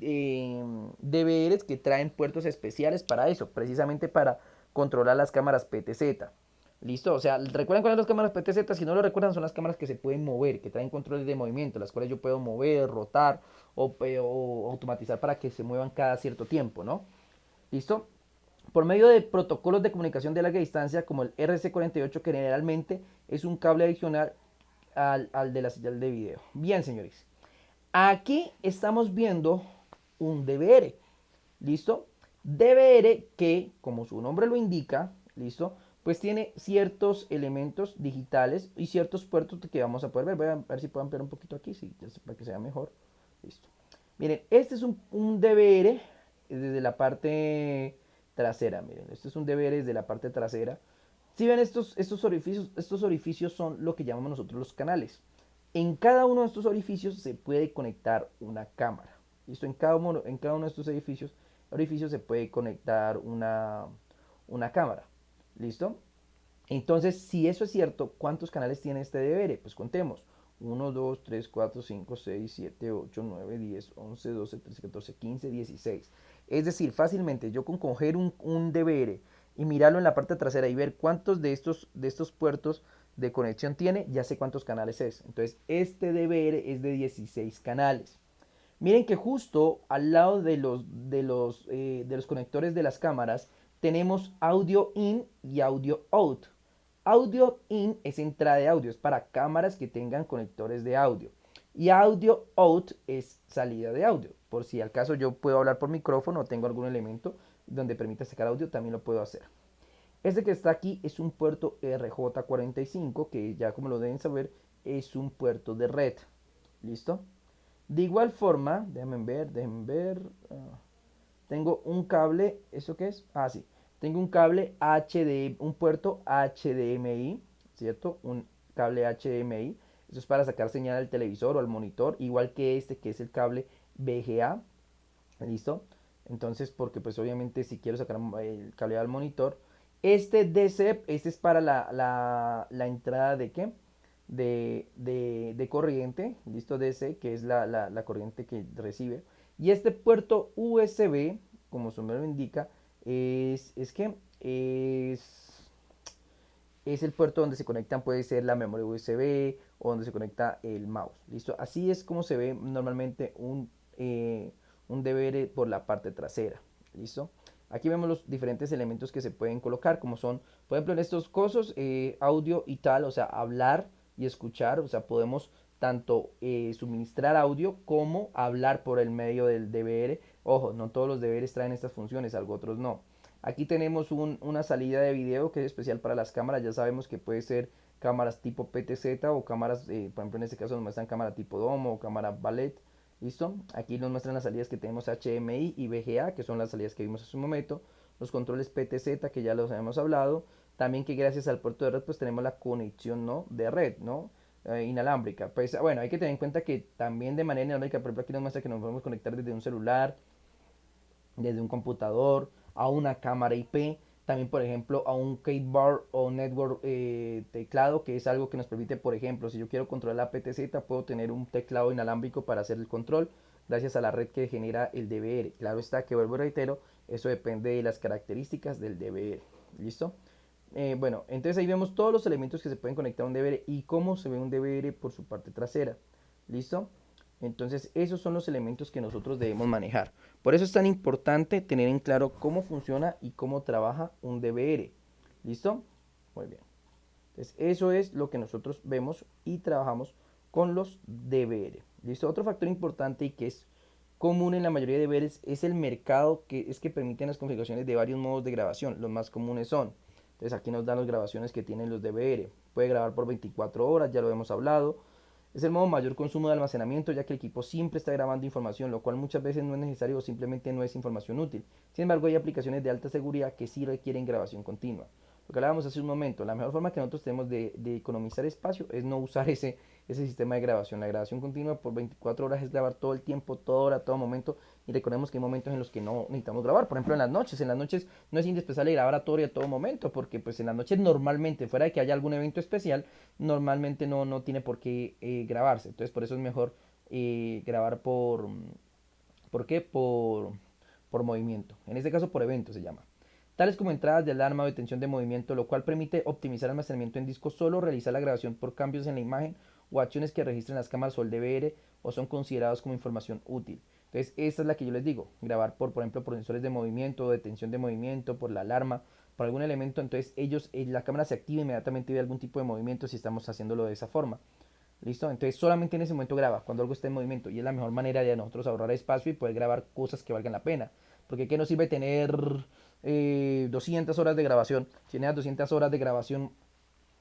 DVRs que traen puertos especiales para eso, precisamente para controlar las cámaras PTZ. ¿Listo? O sea, ¿recuerdan cuáles son las cámaras PTZ? Si no lo recuerdan, son las cámaras que se pueden mover, que traen controles de movimiento, las cuales yo puedo mover, rotar o automatizar para que se muevan cada cierto tiempo, ¿no? ¿Listo? Por medio de protocolos de comunicación de larga distancia como el RC48, que generalmente es un cable adicional al de la señal de video. Bien, señores. Aquí estamos viendo un DVR. ¿Listo? DVR que, como su nombre lo indica, ¿listo? pues tiene ciertos elementos digitales y ciertos puertos que vamos a poder ver. Voy a ver si puedo ampliar un poquito aquí, sí, para que sea mejor. Listo. Miren, este es un DVR desde la parte trasera. Miren, este es un DVR desde la parte trasera. Si ven estos orificios son lo que llamamos nosotros los canales. En cada uno de estos orificios se puede conectar una cámara. ¿Listo? En cada uno de estos orificios se puede conectar una cámara. ¿Listo? Entonces, si eso es cierto, ¿cuántos canales tiene este DVR? Pues contemos. 1, 2, 3, 4, 5, 6, 7, 8, 9, 10, 11, 12, 13, 14, 15, 16. Es decir, fácilmente yo con coger un DVR y mirarlo en la parte trasera y ver cuántos de estos puertos de conexión tiene, ya sé cuántos canales es. Entonces, este DVR es de 16 canales. Miren que justo al lado de los conectores de las cámaras tenemos audio in y audio out. Audio in es entrada de audio, es para cámaras que tengan conectores de audio. Y audio out es salida de audio. Por si al caso yo puedo hablar por micrófono o tengo algún elemento donde permita sacar audio, también lo puedo hacer. Este que está aquí es un puerto RJ45, que ya como lo deben saber es un puerto de red. ¿Listo? De igual forma, déjenme ver. Tengo un cable, ¿eso qué es? Ah, sí. Tengo un cable HDMI, un puerto HDMI, ¿cierto? Un cable HDMI. Eso es para sacar señal al televisor o al monitor, igual que este que es el cable VGA. ¿Listo? Entonces, porque pues obviamente si quiero sacar el cable al monitor. Este DC, este es para la entrada de ¿qué? De corriente, listo, DC, que es la corriente que recibe. Y este puerto USB, como su nombre lo indica, es el puerto donde se conectan, puede ser la memoria USB o donde se conecta el mouse. ¿Listo? Así es como se ve normalmente un DVR por la parte trasera. ¿Listo? Aquí vemos los diferentes elementos que se pueden colocar, como son, por ejemplo, en estos cosos, audio y tal, o sea, hablar y escuchar, o sea, podemos tanto suministrar audio como hablar por el medio del DVR. Ojo, no todos los DVRs traen estas funciones, algo otros no. Aquí tenemos una salida de video que es especial para las cámaras. Ya sabemos que puede ser cámaras tipo PTZ o cámaras, por ejemplo en este caso nos muestran cámara tipo Domo o cámara Ballet. ¿Listo? Aquí nos muestran las salidas que tenemos HDMI y VGA, que son las salidas que vimos hace un momento. Los controles PTZ, que ya los hemos hablado. También que gracias al puerto de red pues tenemos la conexión, ¿no? De red, ¿no? Inalámbrica. Pues bueno, hay que tener en cuenta que también de manera inalámbrica, por ejemplo aquí nos muestra que nos podemos conectar desde un celular, desde un computador, a una cámara IP, también por ejemplo a un keyboard o network teclado, que es algo que nos permite, por ejemplo, si yo quiero controlar la PTZ, puedo tener un teclado inalámbrico para hacer el control gracias a la red que genera el DVR. Claro está que, vuelvo y reitero, eso depende de las características del DVR. ¿Listo? Bueno, entonces ahí vemos todos los elementos que se pueden conectar a un DVR y cómo se ve un DVR por su parte trasera. ¿Listo? Entonces esos son los elementos que nosotros debemos manejar. Por eso es tan importante tener en claro cómo funciona y cómo trabaja un DVR. ¿Listo? Muy bien. Entonces eso es lo que nosotros vemos y trabajamos con los DVR. ¿Listo? Otro factor importante y que es común en la mayoría de DVRs es el mercado que permiten las configuraciones de varios modos de grabación. Los más comunes son, entonces aquí nos dan las grabaciones que tienen los DVR. Puede grabar por 24 horas, ya lo hemos hablado. Es el modo mayor consumo de almacenamiento, ya que el equipo siempre está grabando información, lo cual muchas veces no es necesario o simplemente no es información útil. Sin embargo, hay aplicaciones de alta seguridad que sí requieren grabación continua. Lo que hablábamos hace un momento, la mejor forma que nosotros tenemos de economizar espacio es no usar ese sistema de grabación. La grabación continua por 24 horas es grabar todo el tiempo, toda hora, todo momento. Y recordemos que hay momentos en los que no necesitamos grabar. Por ejemplo, en las noches. En las noches no es indispensable grabar a todo y a todo momento, porque pues en las noches normalmente, fuera de que haya algún evento especial, normalmente no tiene por qué grabarse. Entonces por eso es mejor grabar ¿por qué? Por movimiento. En este caso por evento se llama. Tales como entradas de alarma o detención de movimiento, lo cual permite optimizar el almacenamiento en disco solo, realizar la grabación por cambios en la imagen o acciones que registren las cámaras o el DVR o son considerados como información útil. Entonces esta es la que yo les digo, grabar por ejemplo por sensores de movimiento, detención de movimiento, por la alarma, por algún elemento, entonces la cámara se activa inmediatamente y ve algún tipo de movimiento si estamos haciéndolo de esa forma. ¿Listo? Entonces solamente en ese momento graba cuando algo está en movimiento y es la mejor manera de nosotros ahorrar espacio y poder grabar cosas que valgan la pena. Porque ¿qué nos sirve tener 200 horas de grabación? Si en esas 200 horas de grabación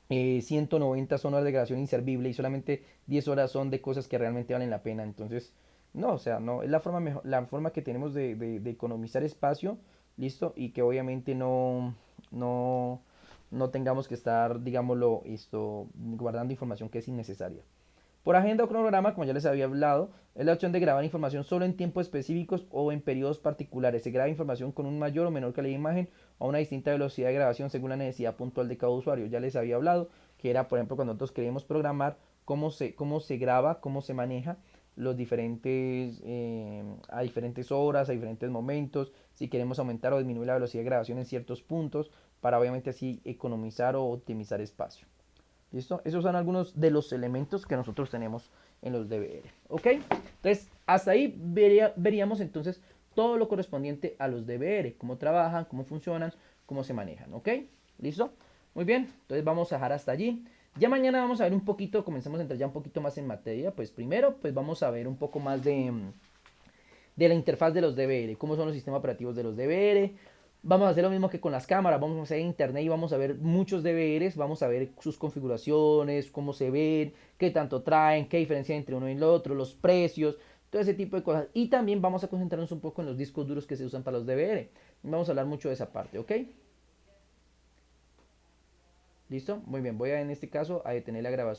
190 son horas de grabación inservible y solamente 10 horas son de cosas que realmente valen la pena. Entonces, no, o sea, no, es la forma, mejor, la forma que tenemos de economizar espacio, listo, y que obviamente no, no tengamos que estar, digámoslo, guardando información que es innecesaria. Por agenda o cronograma, como ya les había hablado, es la opción de grabar información solo en tiempos específicos o en periodos particulares. Se graba información con un mayor o menor calidad de imagen o a una distinta velocidad de grabación según la necesidad puntual de cada usuario. Ya les había hablado que era, por ejemplo, cuando nosotros queremos programar cómo se graba, cómo se maneja los diferentes, a diferentes horas, a diferentes momentos, si queremos aumentar o disminuir la velocidad de grabación en ciertos puntos, para obviamente así economizar o optimizar espacio. ¿Listo? Esos son algunos de los elementos que nosotros tenemos en los DVR. ¿Ok? Entonces, hasta ahí veríamos entonces todo lo correspondiente a los DVR, cómo trabajan, cómo funcionan, cómo se manejan. ¿Ok? ¿Listo? Muy bien, entonces vamos a dejar hasta allí. Ya mañana vamos a ver un poquito, comenzamos a entrar ya un poquito más en materia. Pues primero, pues vamos a ver un poco más de la interfaz de los DVR, cómo son los sistemas operativos de los DVR. Vamos a hacer lo mismo que con las cámaras, vamos a hacer internet y vamos a ver muchos DVRs, vamos a ver sus configuraciones, cómo se ven, qué tanto traen, qué diferencia entre uno y el otro, los precios, todo ese tipo de cosas. Y también vamos a concentrarnos un poco en los discos duros que se usan para los DVR. Vamos a hablar mucho de esa parte, ¿ok? ¿Listo? Muy bien, voy a en este caso a detener la grabación.